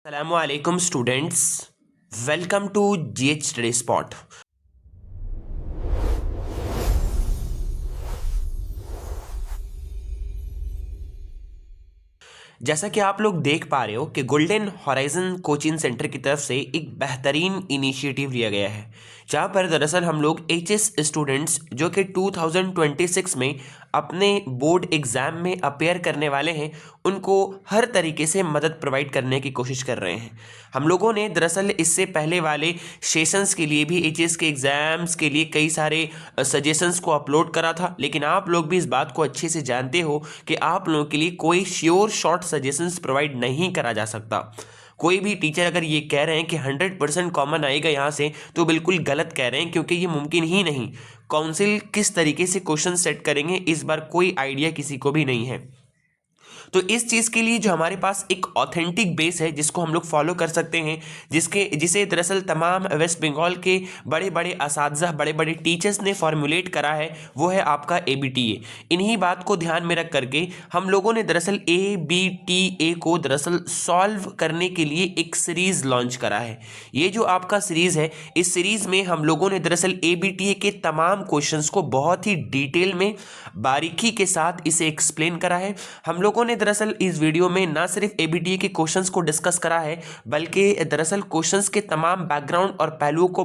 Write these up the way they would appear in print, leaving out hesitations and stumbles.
Assalamualaikum students, welcome to GH Study Spot। जैसा कि आप लोग देख पा रहे हो कि गोल्डन हॉराइजन कोचिंग सेंटर की तरफ से एक बेहतरीन इनिशिएटिव लिया गया है, जहां पर दरअसल हम लोग एचएस स्टूडेंट्स जो कि 2026 में अपने बोर्ड एग्ज़ाम में अपेयर करने वाले हैं, उनको हर तरीके से मदद प्रोवाइड करने की कोशिश कर रहे हैं। हम लोगों ने दरअसल इससे पहले वाले सेशंस के लिए भी एचएस के एग्ज़ाम्स के लिए कई सारे सजेशंस को अपलोड करा था, लेकिन आप लोग भी इस बात को अच्छे से जानते हो कि आप लोगों के लिए कोई श्योर शॉर्ट सजेशंस प्रोवाइड नहीं करा जा सकता। कोई भी टीचर अगर ये कह रहे हैं कि 100% कॉमन आएगा यहाँ से, तो बिल्कुल गलत कह रहे हैं, क्योंकि ये मुमकिन ही नहीं। काउंसिल किस तरीके से क्वेश्चन सेट करेंगे, इस बार कोई आइडिया किसी को भी नहीं है। तो इस चीज़ के लिए जो हमारे पास एक ऑथेंटिक बेस है जिसको हम लोग फॉलो कर सकते हैं, जिसे दरअसल तमाम वेस्ट बंगाल के बड़े बड़े असातिज़ा, बड़े बड़े टीचर्स ने फॉर्मुलेट करा है, वो है आपका ABTA। इन्हीं बात को ध्यान में रख करके हम लोगों ने दरअसल ABTA को दरअसल सॉल्व करने के लिए एक सीरीज़ लॉन्च करा है। ये जो आपका सीरीज़ है, इस सीरीज़ में हम लोगों ने दरअसल ABTA के तमाम क्वेश्चंस को बहुत ही डिटेल में, बारीकी के साथ इसे एक्सप्लेन करा है। हम लोगों ने दरअसल इस वीडियो में ना सिर्फ ABTA के क्वेश्चंस को डिस्कस करा है, बल्कि दरअसल क्वेश्चंस के तमाम बैकग्राउंड और पहलुओं को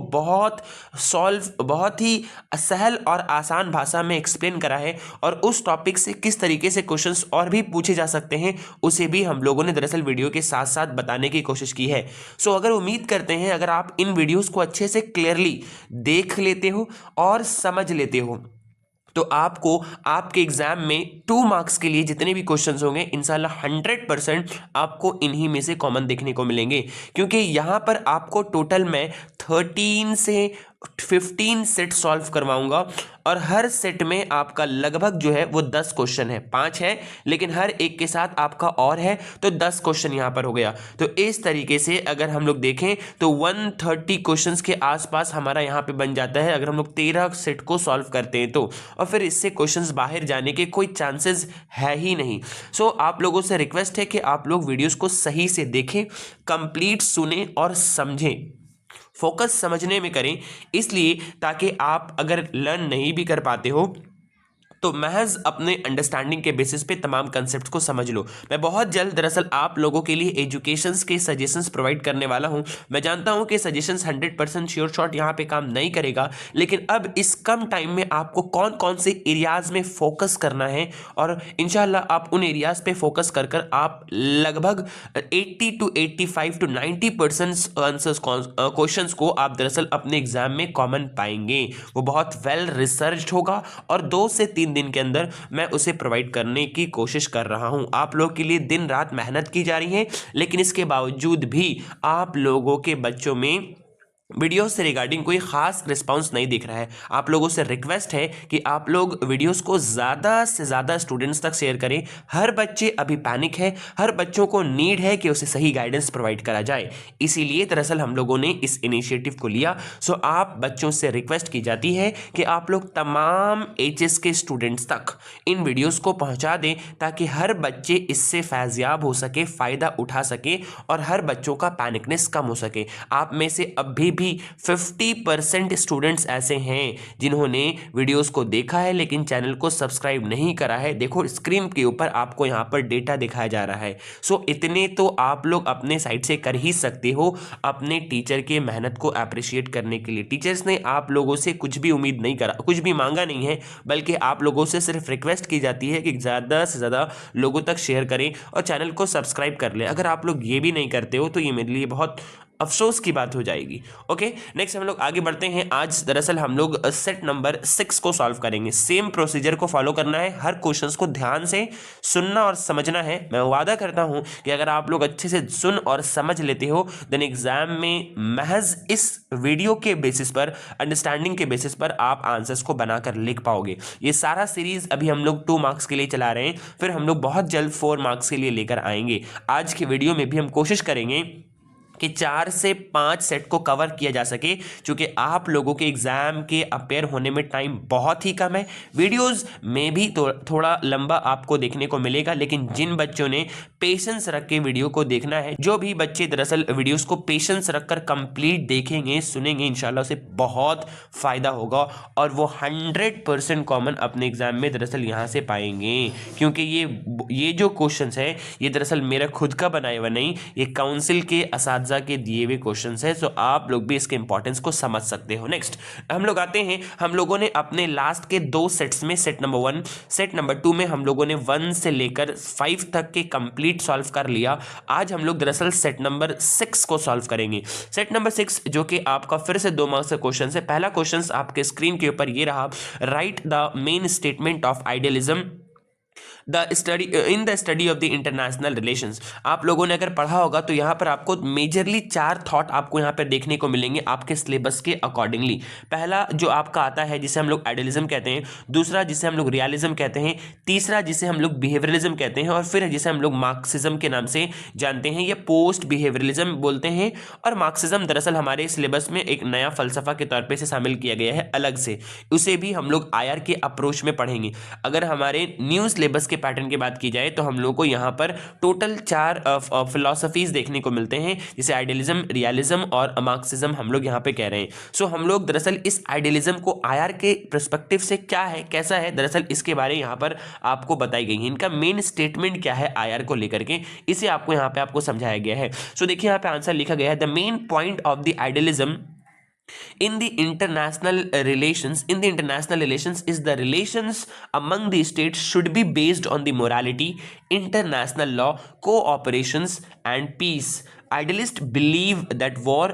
बहुत ही सहल और आसान भाषा में एक्सप्लेन करा है, और उस टॉपिक से किस तरीके से क्वेश्चंस और भी पूछे जा सकते हैं उसे भी हम लोगों ने दरअसल वीडियो के साथ साथ बताने की कोशिश की है। अगर उम्मीद करते हैं अगर आप इन वीडियोस को अच्छे से क्लियरली देख लेते हो और समझ लेते हो, तो आपको आपके एग्जाम में 2 मार्क्स के लिए जितने भी क्वेश्चंस होंगे, इंशाल्लाह 100% आपको इन्हीं में से कॉमन देखने को मिलेंगे। क्योंकि यहाँ पर आपको टोटल मैं 13 से 15 सेट सॉल्व करवाऊंगा, और हर सेट में आपका लगभग जो है वो 10 क्वेश्चन है। 5 है लेकिन हर एक के साथ आपका और है, तो 10 क्वेश्चन यहाँ पर हो गया। तो इस तरीके से अगर हम लोग देखें तो 130 क्वेश्चंस के आसपास हमारा यहाँ पे बन जाता है, अगर हम लोग 13 सेट को सॉल्व करते हैं तो। और फिर इससे क्वेश्चंस बाहर जाने के कोई चांसेस है ही नहीं। आप लोगों से रिक्वेस्ट है कि आप लोग वीडियोस को सही से देखें, कंप्लीट सुने और समझें, फोकस समझने में करें, इसलिए ताकि आप अगर लर्न नहीं भी कर पाते हो तो महज अपने अंडरस्टैंडिंग के बेसिस पे तमाम कंसेप्ट को समझ लो। मैं बहुत जल्द दरअसल आप लोगों के लिए एजुकेशंस के सजेशंस प्रोवाइड करने वाला हूं। मैं जानता हूं कि सजेशंस 100% श्योर शॉट यहां पे काम नहीं करेगा, लेकिन अब इस कम टाइम में आपको कौन कौन से एरियाज में फोकस करना है, और इंशाल्लाह आप उन एरियाज पे फोकस कर कर आप लगभग 80 to 85 to 90% आंसर्स क्वेश्चंस को आप दरअसल अपने एग्जाम में कॉमन पाएंगे। वो बहुत वेल रिसर्च्ड होगा, और 2 से 3 दिन के अंदर मैं उसे प्रोवाइड करने की कोशिश कर रहा हूं। आप लोग के लिए दिन रात मेहनत की जा रही है, लेकिन इसके बावजूद भी आप लोगों के बच्चों में वीडियोस से रिगार्डिंग कोई खास रिस्पांस नहीं दिख रहा है। आप लोगों से रिक्वेस्ट है कि आप लोग वीडियोस को ज़्यादा से ज़्यादा स्टूडेंट्स तक शेयर करें। हर बच्चे अभी पैनिक है, हर बच्चों को नीड है कि उसे सही गाइडेंस प्रोवाइड करा जाए, इसीलिए दरअसल हम लोगों ने इस इनिशिएटिव को लिया। आप बच्चों से रिक्वेस्ट की जाती है कि आप लोग तमाम एचएस के स्टूडेंट्स तक इन वीडियोज़ को पहुँचा दें, ताकि हर बच्चे इससे फैज़याब हो सके, फ़ायदा उठा सके, और हर बच्चों का पैनिकनेस कम हो सके। आप में से अभी भी 50% स्टूडेंट्स ऐसे हैं जिन्होंने वीडियोस को देखा है लेकिन चैनल को सब्सक्राइब नहीं करा है। देखो स्क्रीन के ऊपर आपको यहां पर डेटा दिखाया जा रहा है। इतने तो आप लोग अपने साइड से कर ही सकते हो अपने टीचर के मेहनत को अप्रिशिएट करने के लिए। टीचर्स ने आप लोगों से कुछ भी उम्मीद नहीं करा, कुछ भी मांगा नहीं है, बल्कि आप लोगों से सिर्फ रिक्वेस्ट की जाती है कि ज़्यादा से ज़्यादा लोगों तक शेयर करें और चैनल को सब्सक्राइब कर लें। अगर आप लोग ये भी नहीं करते हो तो ये मेरे लिए बहुत अफसोस की बात हो जाएगी। ओके, नेक्स्ट हम लोग आगे बढ़ते हैं। आज दरअसल हम लोग सेट नंबर 6 को सॉल्व करेंगे। सेम प्रोसीजर को फॉलो करना है, हर क्वेश्चंस को ध्यान से सुनना और समझना है। मैं वादा करता हूं कि अगर आप लोग अच्छे से सुन और समझ लेते हो, देन एग्जाम में महज इस वीडियो के बेसिस पर, अंडरस्टैंडिंग के बेसिस पर आप आंसर्स को बनाकर लिख पाओगे। ये सारा सीरीज अभी हम लोग 2 मार्क्स के लिए चला रहे हैं, फिर हम लोग बहुत जल्द 4 मार्क्स के लिए लेकर आएंगे। आज के वीडियो में भी हम कोशिश करेंगे कि 4 से 5 सेट को कवर किया जा सके, क्योंकि आप लोगों के एग्ज़ाम के अपेयर होने में टाइम बहुत ही कम है। वीडियोस में भी थोड़ा लंबा आपको देखने को मिलेगा, लेकिन जिन बच्चों ने पेशेंस रख के वीडियो को देखना है, जो भी बच्चे दरअसल वीडियोस को पेशेंस रखकर कंप्लीट देखेंगे सुनेंगे, इंशाल्लाह से बहुत फ़ायदा होगा और वो 100% कॉमन अपने एग्ज़ाम में दरअसल यहाँ से पाएंगे। क्योंकि ये जो क्वेश्चंस है ये दरअसल मेरा खुद का बनाया हुआ नहीं, ये काउंसिल के असातिज़ा के दिए हुए क्वेश्चंस है, सो आप लोग भी इसके इंपॉर्टेंस को समझ सकते हो। नेक्स्ट हम लोग आते हैं, हम लोगों ने अपने लास्ट के 2 सेट्स में, सेट नंबर 1 सेट नंबर 2 में हम लोगों ने 1 से लेकर 5 तक के कंप्लीट सॉल्व कर लिया। आज हम लोग दरअसल सेट नंबर 6 को सॉल्व करेंगे। सेट नंबर 6 जो कि आपका फिर से 2 मार्क्स का क्वेश्चन है। पहला क्वेश्चन आपके स्क्रीन के ऊपर ये रहा, right the main statement of idealism in the study of the international relations. आप लोगों ने अगर पढ़ा होगा तो यहाँ पर आपको मेजरली 4 थॉट आपको यहाँ पर देखने को मिलेंगे आपके सिलेबस के अकॉर्डिंगली। पहला जो आपका आता है जिसे हम लोग आइडियलिज्म कहते हैं, दूसरा जिसे हम लोग रियलिज्म कहते हैं, तीसरा जिसे हम लोग बिहेवियरलिज्म कहते हैं, और फिर जिसे हम लोग मार्क्सिज्म के नाम से जानते हैं, या पोस्ट बिहेवियरलिज्म बोलते हैं। और मार्क्सिज्म दरअसल हमारे सिलेबस में एक नया फलसफा के तौर पे से शामिल किया गया है अलग से, उसे भी हम लोग आईआर के अप्रोच में पढ़ेंगे। अगर हमारे न्यू सिलेबस के पैटर्न की बात की जाए तो हम लोग को यहाँ पर टोटल 4 फिलॉसफीज देखने को मिलते हैं, जैसे आइडियलिज्म, रियलिज्म और मार्क्सिज्म हम लोग यहाँ पे कह रहे हैं। सो हम लोग दरअसल इस आइडियलिज्म को आईआर के पर्सपेक्टिव से क्या है, कैसा है, दरअसल इसके बारे यहाँ पर आपको बताई गई है। इनका मेन स्टेटमेंट क्या है आईआर को लेकर के, इसे आपको यहाँ पे आपको समझाया गया है। सो देखिए यहाँ पे आंसर लिखा गया है, the main point of the idealism in the international relations is the relations among the states should be based on the morality, international law, cooperations and peace. Idealists believe that war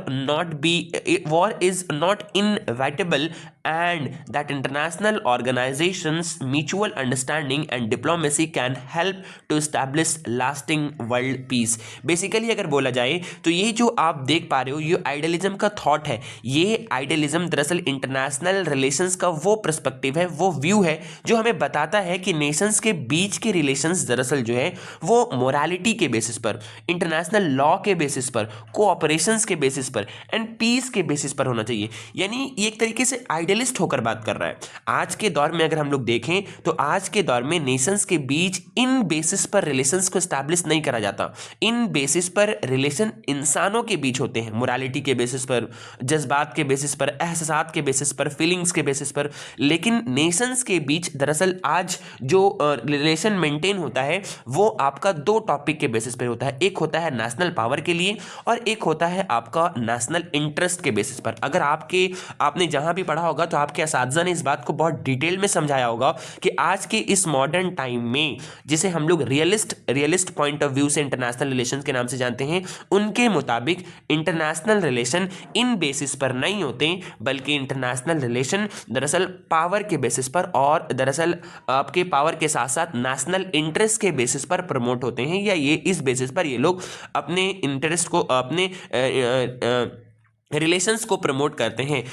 is not inevitable and that international organizations, mutual understanding and diplomacy can help to establish lasting world peace. Basically अगर बोला जाए तो ये जो आप देख पा रहे हो ये आइडियलिज्म का थॉट है। ये आइडियलिज्म दरअसल इंटरनेशनल रिलेशंस का वो पर्सपेक्टिव है, वो व्यू है जो हमें बताता है कि नेशंस के बीच के रिलेशंस दरअसल जो है वो मोरालिटी के बेसिस पर, इंटरनेशनल लॉ के बेसिस पर, कोऑपरेशंस के बेसिस पर एंड पीस के बेसिस पर होना चाहिए। यानी ये एक तरीके से आइडियलिस्ट होकर बात कर रहा है। आज के दौर में अगर हम लोग देखें तो आज के दौर में नेशंस के बीच इन बेसिस पर रिलेशंस को एस्टैब्लिश नहीं करा जाता। इन बेसिस पर रिलेशन इंसानों के बीच होते हैं, मोरालिटी के बेसिस पर, जज्बात के बेसिस पर, एहसासात के बेसिस पर, फीलिंग्स के बेसिस पर। लेकिन नेशंस के बीच दरअसल आज जो रिलेशन मेंटेन होता है वो आपका 2 टॉपिक के बेसिस पर होता है। एक होता है नेशनल पावर के लिए और एक होता है आपका नेशनल इंटरेस्ट के बेसिस पर। अगर आपने जहां भी पढ़ा होगा तो आपके असातिज़ा ने इस बात को बहुत डिटेल में समझाया होगा कि आज के इस मॉडर्न टाइम में जिसे हम लोग रियलिस्ट पॉइंट ऑफ व्यू से इंटरनेशनल रिलेशंस के नाम से जानते हैं, उनके मुताबिक इंटरनेशनल रिलेशन इन बेसिस पर नहीं होते, बल्कि इंटरनेशनल रिलेशन दरअसल पावर के बेसिस पर और दरअसल आपके पावर के साथ साथ नेशनल इंटरेस्ट के बेसिस पर प्रमोट होते हैं, या ये इस बेसिस पर ये लोग अपने इंटरेस्ट को, अपने रिलेशंस को प्रमोट करते हैं।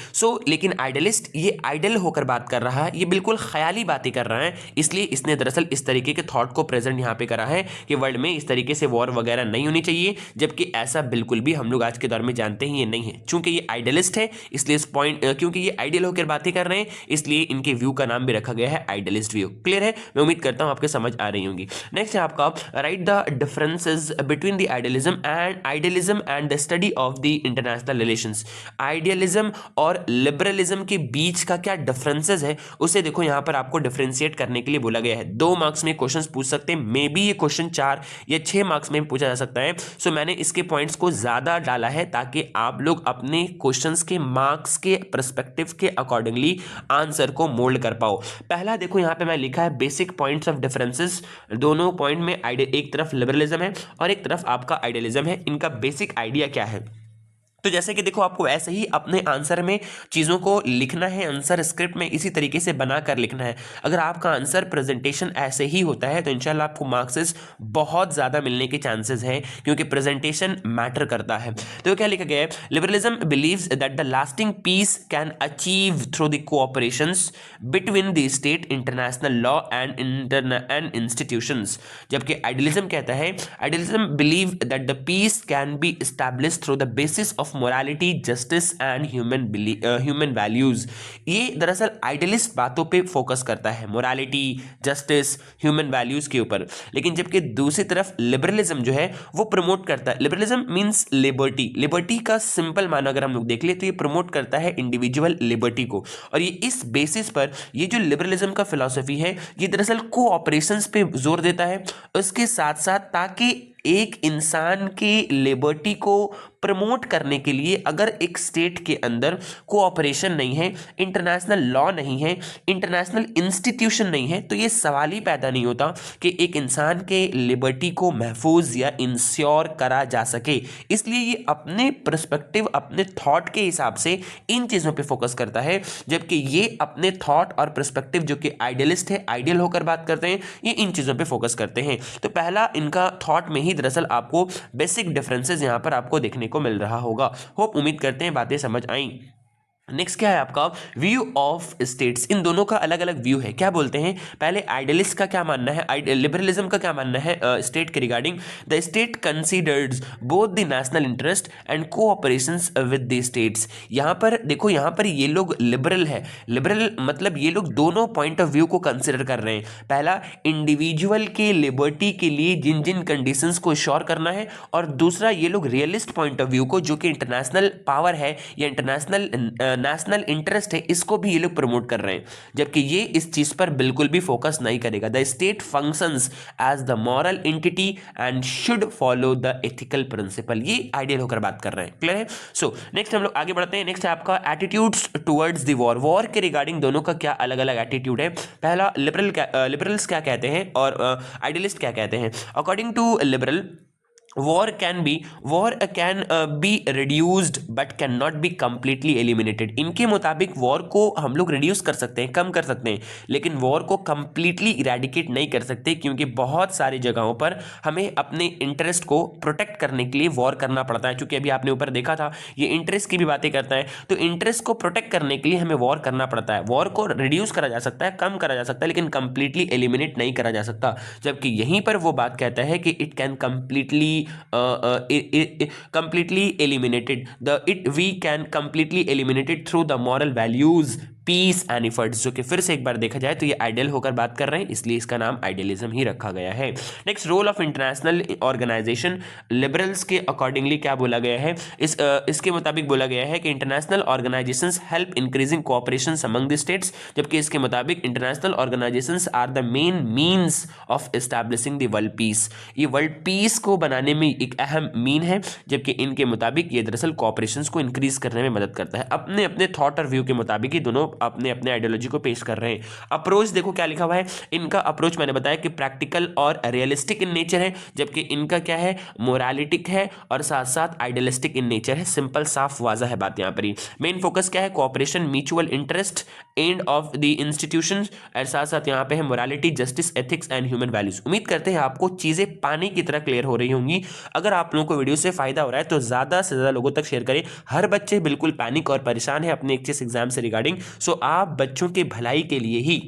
लेकिन आइडियलिस्ट ये आइडियल होकर बात कर रहा है, ये बिल्कुल ख्याली बातें कर रहा है, इसलिए इसने दरअसल इस तरीके के थॉट को प्रेजेंट यहाँ पे करा है कि वर्ल्ड में इस तरीके से वॉर वगैरह नहीं होनी चाहिए, जबकि ऐसा बिल्कुल भी हम लोग आज के दौर में जानते हैं ये नहीं है। चूंकि ये आइडियलिस्ट है इसलिए इस पॉइंट, क्योंकि ये आइडियल होकर बातें कर रहे हैं इसलिए इनके व्यू का नाम भी रखा गया है आइडियलिस्ट व्यू। क्लियर है? मैं उम्मीद करता हूँ आपके समझ आ रही होंगी। नेक्स्ट है आपका, right the differences between the idealism and the study of the international relations. Idealism और लिबरलिज्म के बीच का क्या डिफरेंसेस है उसे देखो, यहां पर आपको डिफरेंशिएट करने के लिए बोला गया है। 2 मार्क्स में क्वेश्चंस पूछ सकते हैं, मे बी ये क्वेश्चन 4 या 6 मार्क्स में पूछा जा सकता है। सो मैंने इसके पॉइंट्स को ज्यादा डाला है ताकि आप लोग अपने क्वेश्चंस के मार्क्स के पर्सपेक्टिव के अकॉर्डिंगली आंसर को मोल्ड कर पाओ। पहला देखो यहां पे मैं लिखा है बेसिक पॉइंट्स ऑफ डिफरेंसेस। दोनों पॉइंट में एक तरफ लिबरलिज्म है और एक तरफ आपका आइडियलिज्म है। इनका बेसिक आइडिया क्या है? तो जैसे कि देखो, आपको ऐसे ही अपने आंसर में चीज़ों को लिखना है, आंसर स्क्रिप्ट में इसी तरीके से बनाकर लिखना है। अगर आपका आंसर प्रेजेंटेशन ऐसे ही होता है तो इंशाल्लाह आपको मार्क्सेस बहुत ज़्यादा मिलने के चांसेस हैं, क्योंकि प्रेजेंटेशन मैटर करता है। तो क्या लिखा गया है, liberalism believes that the lasting peace can achieve through the cooperations between the state, international law and institutions. जबकि आइडियलिज्म कहता है, idealism believe that the peace can be established through the basis of morality, justice and human values. ये दरअसल idealist बातों पे focus करता है, morality, justice, human values के ऊपर। लेकिन जबकि दूसरी तरफ लिबरलिज्म जो है वो प्रमोट करता है, लिबरलिज्म मींस लिबर्टी। लिबर्टी का सिंपल माना अगर हम लोग देख ले तो ये प्रमोट करता है इंडिविजुअल लिबर्टी को। और ये इस बेसिस पर, ये जो लिबरलिज्म का फिलॉसफी है ये दरअसल कोऑपरेशंस पे जोर देता है, उसके साथ साथ ताकि एक इंसान की लिबर्टी को प्रमोट करने के लिए अगर एक स्टेट के अंदर कोऑपरेशन नहीं है, इंटरनेशनल लॉ नहीं है, इंटरनेशनल इंस्टीट्यूशन नहीं है, तो ये सवाल ही पैदा नहीं होता कि एक इंसान के लिबर्टी को महफूज या इंश्योर करा जा सके। इसलिए ये अपने पर्सपेक्टिव, अपने थॉट के हिसाब से इन चीज़ों पे फोकस करता है, जबकि ये अपने थॉट और पर्सपेक्टिव जो कि आइडियलिस्ट है, आइडियल होकर बात करते हैं, ये इन चीज़ों पे फोकस करते हैं। तो पहला इनका थॉट में ही दरअसल आपको बेसिक डिफरेंसेस यहां पर आपको देखने को मिल रहा होगा। होप, उम्मीद करते हैं बातें समझ आई। नेक्स्ट क्या है आपका, व्यू ऑफ स्टेट्स। इन दोनों का अलग अलग व्यू है। क्या बोलते हैं, पहले आइडियलिस्ट का क्या मानना है, लिबरलिज्म का क्या मानना है स्टेट के regarding, the state considers both the national interest and cooperations with the states. यहां पर देखो, यहां पर ये लोग लिबरल है, लिबरल मतलब ये लोग दोनों पॉइंट ऑफ व्यू को कंसिडर कर रहे हैं। पहला, इंडिविजुअल के लिबर्टी के लिए जिन जिन कंडीशंस को श्योर करना है, और दूसरा ये लोग रियलिस्ट पॉइंट ऑफ व्यू को, जो कि इंटरनेशनल पावर है या इंटरनेशनल नेशनल इंटरेस्ट है, इसको भी ये लोग प्रमोट कर रहे हैं। जबकि ये इस चीज पर बिल्कुल भी फोकस नहीं करेगा। The state functions as the moral entity and should follow the ethical principle. ये आइडियल होकर बात कर रहे हैं। क्लियर है? सो नेक्स्ट हम लोग आगे बढ़ते हैं। नेक्स्ट है आपका attitudes towards the war. War के रिगार्डिंग दोनों का क्या अलग अलग एटीट्यूड है। पहला, लिबरल्स क्या कहते हैं और आइडियलिस्ट क्या कहते हैं। According to liberal, war can be reduced but cannot be completely eliminated। इनके मुताबिक वॉर को हम लोग रिड्यूस कर सकते हैं, कम कर सकते हैं, लेकिन वॉर को कंप्लीटली इरेडिकेट नहीं कर सकते, क्योंकि बहुत सारी जगहों पर हमें अपने इंटरेस्ट को प्रोटेक्ट करने के लिए वॉर करना पड़ता है। क्योंकि अभी आपने ऊपर देखा था ये इंटरेस्ट की भी बातें करता है, तो इंटरेस्ट को प्रोटेक्ट करने के लिए हमें वॉर करना पड़ता है। वॉर को रिड्यूस करा जा सकता है, कम करा जा सकता है, लेकिन कंप्लीटली एलिमिनेट नहीं करा जा सकता। जबकि यहीं पर वो बात कहता है कि it can completely eliminated, we can completely eliminate it through the moral values, peace and efforts. जो कि फिर से एक बार देखा जाए तो ये आइडियल होकर बात कर रहे हैं, इसलिए इसका नाम आइडियलिज्म ही रखा गया है। Next, role of international organisation. Liberals के अकॉर्डिंगली क्या बोला गया है, इसके मुताबिक बोला गया है कि international organisations help increasing cooperation among the states. जबकि इसके मुताबिक international organisations are the main means of establishing the world peace. ये वर्ल्ड पीस को बनाने में एक अहम मीन है, जबकि इनके मुताबिक ये दरअसल कोऑपरेशन को इंक्रीज करने में मदद करता है। अपने अपने थॉट और व्यू के मुताबिक ही दोनों अपने अपने आइडियोलॉजी को पेश कर रहे हैं। अप्रोच देखो क्या लिखा हुआ है, इनका अप्रोच मैंने बताया कि प्रैक्टिकल और रियलिस्टिक इन नेचर है, जबकि इनका क्या है, मोरालिटिक है और साथ साथ आइडियलिस्टिक इन नेचर है। सिंपल, साफ, वाज़ा है बात यहाँ पर ही। मेन फोकस क्या है, cooperation, mutual interest, end of the institution, और साथ साथ यहाँ पे है morality, justice, ethics and human values. उम्मीद करते हैं आपको चीजें पानी की तरह क्लियर हो रही होंगी। अगर आप लोगों को वीडियो से फायदा हो रहा है तो ज्यादा से ज्यादा लोगों तक शेयर करें। हर बच्चे बिल्कुल पैनिक और परेशान है अपने एचएस एग्जाम से रिगार्डिंग। सो आप बच्चों के भलाई के लिए ही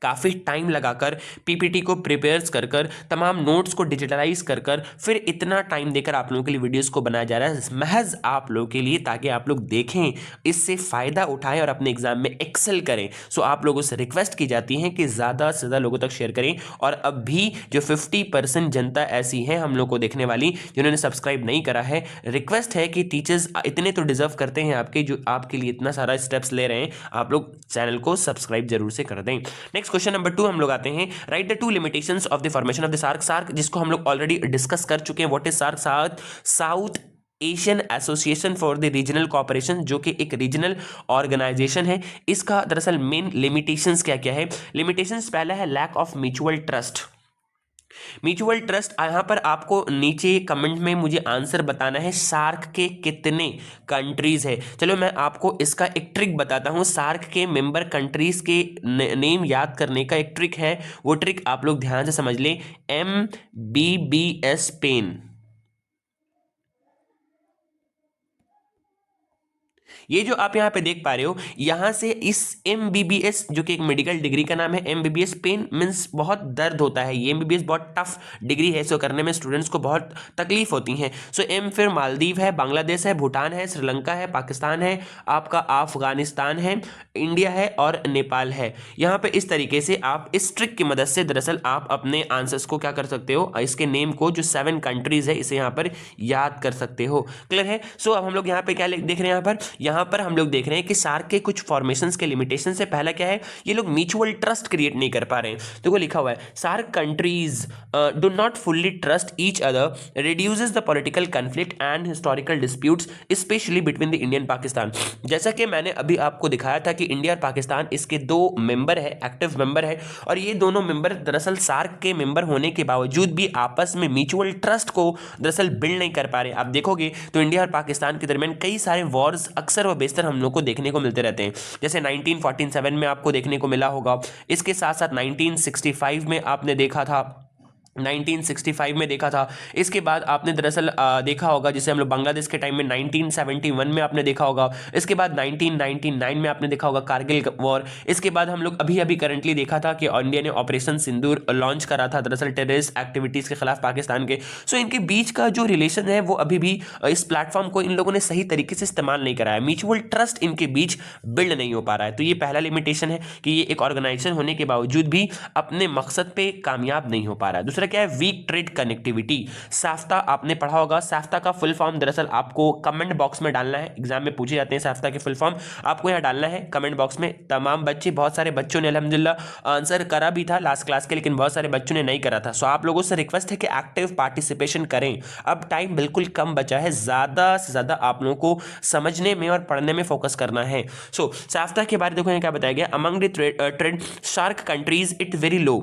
काफ़ी टाइम लगाकर पीपीटी को प्रिपेयर्स कर कर, तमाम नोट्स को डिजिटलाइज कर कर, फिर इतना टाइम देकर आप लोगों के लिए वीडियोस को बनाया जा रहा है महज आप लोगों के लिए, ताकि आप लोग देखें, इससे फ़ायदा उठाएं और अपने एग्जाम में एक्सेल करें। सो आप लोगों से रिक्वेस्ट की जाती है कि ज़्यादा से ज़्यादा लोगों तक शेयर करें। और अब भी जो 50% जनता ऐसी है हम लोग को देखने वाली जिन्होंने सब्सक्राइब नहीं करा है, रिक्वेस्ट है कि टीचर्स इतने तो डिजर्व करते हैं आपके, जो आपके लिए इतना सारा स्टेप्स ले रहे हैं, आप लोग चैनल को सब्सक्राइब जरूर से कर दें। नेक्स्ट क्वेश्चन नंबर 2 हम लोग आते हैं। Right the 2 limitations of the formation of the SAARC. SAARC जिसको हम लोग ऑलरेडी डिस्कस कर चुके हैं। What is SAARC? South Asian Association for the Regional Cooperation, जो कि एक रीजनल ऑर्गेनाइजेशन है। इसका दरअसल मेन लिमिटेशंस क्या क्या है? लिमिटेशंस पहला है lack of mutual trust. Mutual trust, यहाँ पर आपको नीचे कमेंट में मुझे आंसर बताना है, सार्क के कितने कंट्रीज है। चलो मैं आपको इसका एक ट्रिक बताता हूँ, सार्क के मेंबर कंट्रीज के नेम याद करने का एक ट्रिक है, वो ट्रिक आप लोग ध्यान से समझ लें। MBBS पेन, ये जो आप यहाँ पे देख पा रहे हो, यहाँ से इस MBBS जो कि एक मेडिकल डिग्री का नाम है, MBBS पेन मीन्स बहुत दर्द होता है, ये MBBS बहुत टफ डिग्री है, सो करने में स्टूडेंट्स को बहुत तकलीफ होती है। सो M फिर मालदीव है, बांग्लादेश है, भूटान है, श्रीलंका है, पाकिस्तान है, आपका अफगानिस्तान है, इंडिया है और नेपाल है। यहाँ पे इस तरीके से आप इस ट्रिक की मदद से दरअसल आप अपने आंसर्स को क्या कर सकते हो, इसके नेम को जो 7 कंट्रीज है इसे यहाँ पर याद कर सकते हो। क्लियर है। सो अब हम लोग यहाँ पे क्या देख रहे हैं, यहाँ पर हम लोग देख रहे हैं कि सार्क के कुछ फॉर्मेशंस के लिमिटेशन से पहला क्या है, ये लोग म्यूचुअल ट्रस्ट क्रिएट नहीं कर पा रहे हैं। देखो लिखा हुआ है, SAARC countries do not fully trust each other, reduces the political conflict and historical disputes specially between the Indian Pakistan. जैसा कि मैंने अभी आपको दिखाया था कि इंडिया और पाकिस्तान इसके 2 मेंबर है, एक्टिव मेंबर है, और ये दोनों मेंबर दरअसल सार्क के मेंबर होने के बावजूद भी आपस में म्यूचुअल ट्रस्ट को दरअसल बिल्ड नहीं कर पा रहे। आप देखोगे तो इंडिया और पाकिस्तान के दरमियान कई सारे वॉर्स अक्सर व बेशतर हम लोग को देखने को मिलते रहते हैं, जैसे 1947 में आपको देखने को मिला होगा, इसके साथ साथ 1965 में आपने देखा था, 1965 में देखा था, इसके बाद आपने दरअसल देखा होगा जिसे हम लोग बांग्लादेश के टाइम में 1971 में आपने देखा होगा, इसके बाद 1999 में आपने देखा होगा कारगिल वॉर, इसके बाद हम लोग अभी अभी करंटली देखा था कि इंडिया ने ऑपरेशन सिंदूर लॉन्च करा था दरअसल टेररिस्ट एक्टिविटीज़ के खिलाफ पाकिस्तान के। सो इनके बीच का जो रिलेशन है वो अभी भी इस प्लेटफॉर्म को इन लोगों ने सही तरीके से इस्तेमाल नहीं कराया, म्यूचुअल ट्रस्ट इनके बीच बिल्ड नहीं हो पा रहा है। तो ये पहला लिमिटेशन है कि ये एक ऑर्गेनाइजेशन होने के बावजूद भी अपने मकसद पे कामयाब नहीं हो पा रहा है। दूसरा क्या है, वीक ट्रेड कनेक्टिविटी। साफ्ता आपने पढ़ा होगा, साफ्ता का फुल फॉर्म दरअसल आपको कमेंट बॉक्स में डालना है, एग्जाम में पूछे जाते हैं साफ्ता के फुल फॉर्म, आपको यहाँ डालना है कमेंट बॉक्स में। तमाम बच्चे, बहुत सारे बच्चों ने अल्हम्दुलिल्लाह आंसर करा भी था लास्ट क्लास के, लेकिन बहुत सारे बच्चों ने नहीं करा था। सो आप लोगों से रिक्वेस्ट है कि एक्टिव पार्टिसिपेशन करें, अब टाइम बिल्कुल कम बचा है, ज़्यादा से ज़्यादा आप लोगों को समझने में और पढ़ने में फोकस करना है। सो साफ्ता के बारे में देखो क्या बताया गया, among the trade SAARC countries it very low.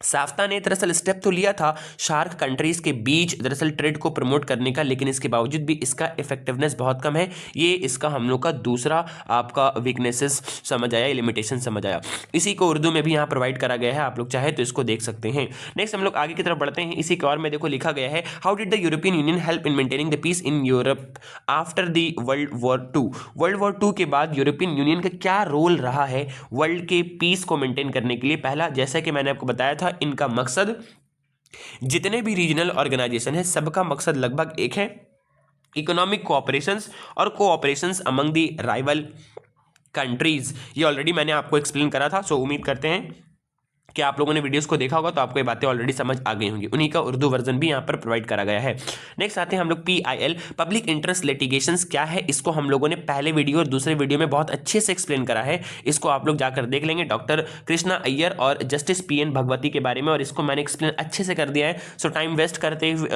SAFTA ने दरअसल स्टेप तो लिया था शार्क कंट्रीज के बीच दरअसल ट्रेड को प्रमोट करने का, लेकिन इसके बावजूद भी इसका इफेक्टिवनेस बहुत कम है। ये इसका हम लोग का दूसरा आपका वीकनेसेस समझ आया, लिमिटेशन समझ आया। इसी को उर्दू में भी यहाँ प्रोवाइड करा गया है, आप लोग चाहे तो इसको देख सकते हैं। नेक्स्ट हम लोग आगे की तरफ बढ़ते हैं। इसी के और में देखो लिखा गया है, how did the European Union help in maintaining the peace in Europe after the world war two. World war two के बाद यूरोपियन यूनियन का क्या रोल रहा है वर्ल्ड के पीस को मेंटेन करने के लिए। पहला, जैसा कि मैंने आपको बताया था, इनका मकसद, जितने भी रीजनल ऑर्गेनाइजेशन है सबका मकसद लगभग एक है, इकोनॉमिक कोऑपरेशंस और cooperations among the rival countries. ये ऑलरेडी मैंने आपको एक्सप्लेन करा था। सो उम्मीद करते हैं कि आप लोगों ने वीडियोस को देखा होगा तो आपको ये बातें ऑलरेडी समझ आ गई होंगी। उन्हीं का उर्दू वर्जन भी यहाँ पर प्रोवाइड करा गया है। नेक्स्ट आते हैं हम लोग PIL, पब्लिक इंटरेस्ट लिटिगेशंस क्या है। इसको हम लोगों ने पहले वीडियो और दूसरे वीडियो में बहुत अच्छे से एक्सप्लेन करा है, इसको आप लोग जाकर देख लेंगे, डॉक्टर कृष्णा अय्यर और जस्टिस PN भगवती के बारे में, और इसको मैंने एक्सप्लेन अच्छे से कर दिया है। सो टाइम वेस्ट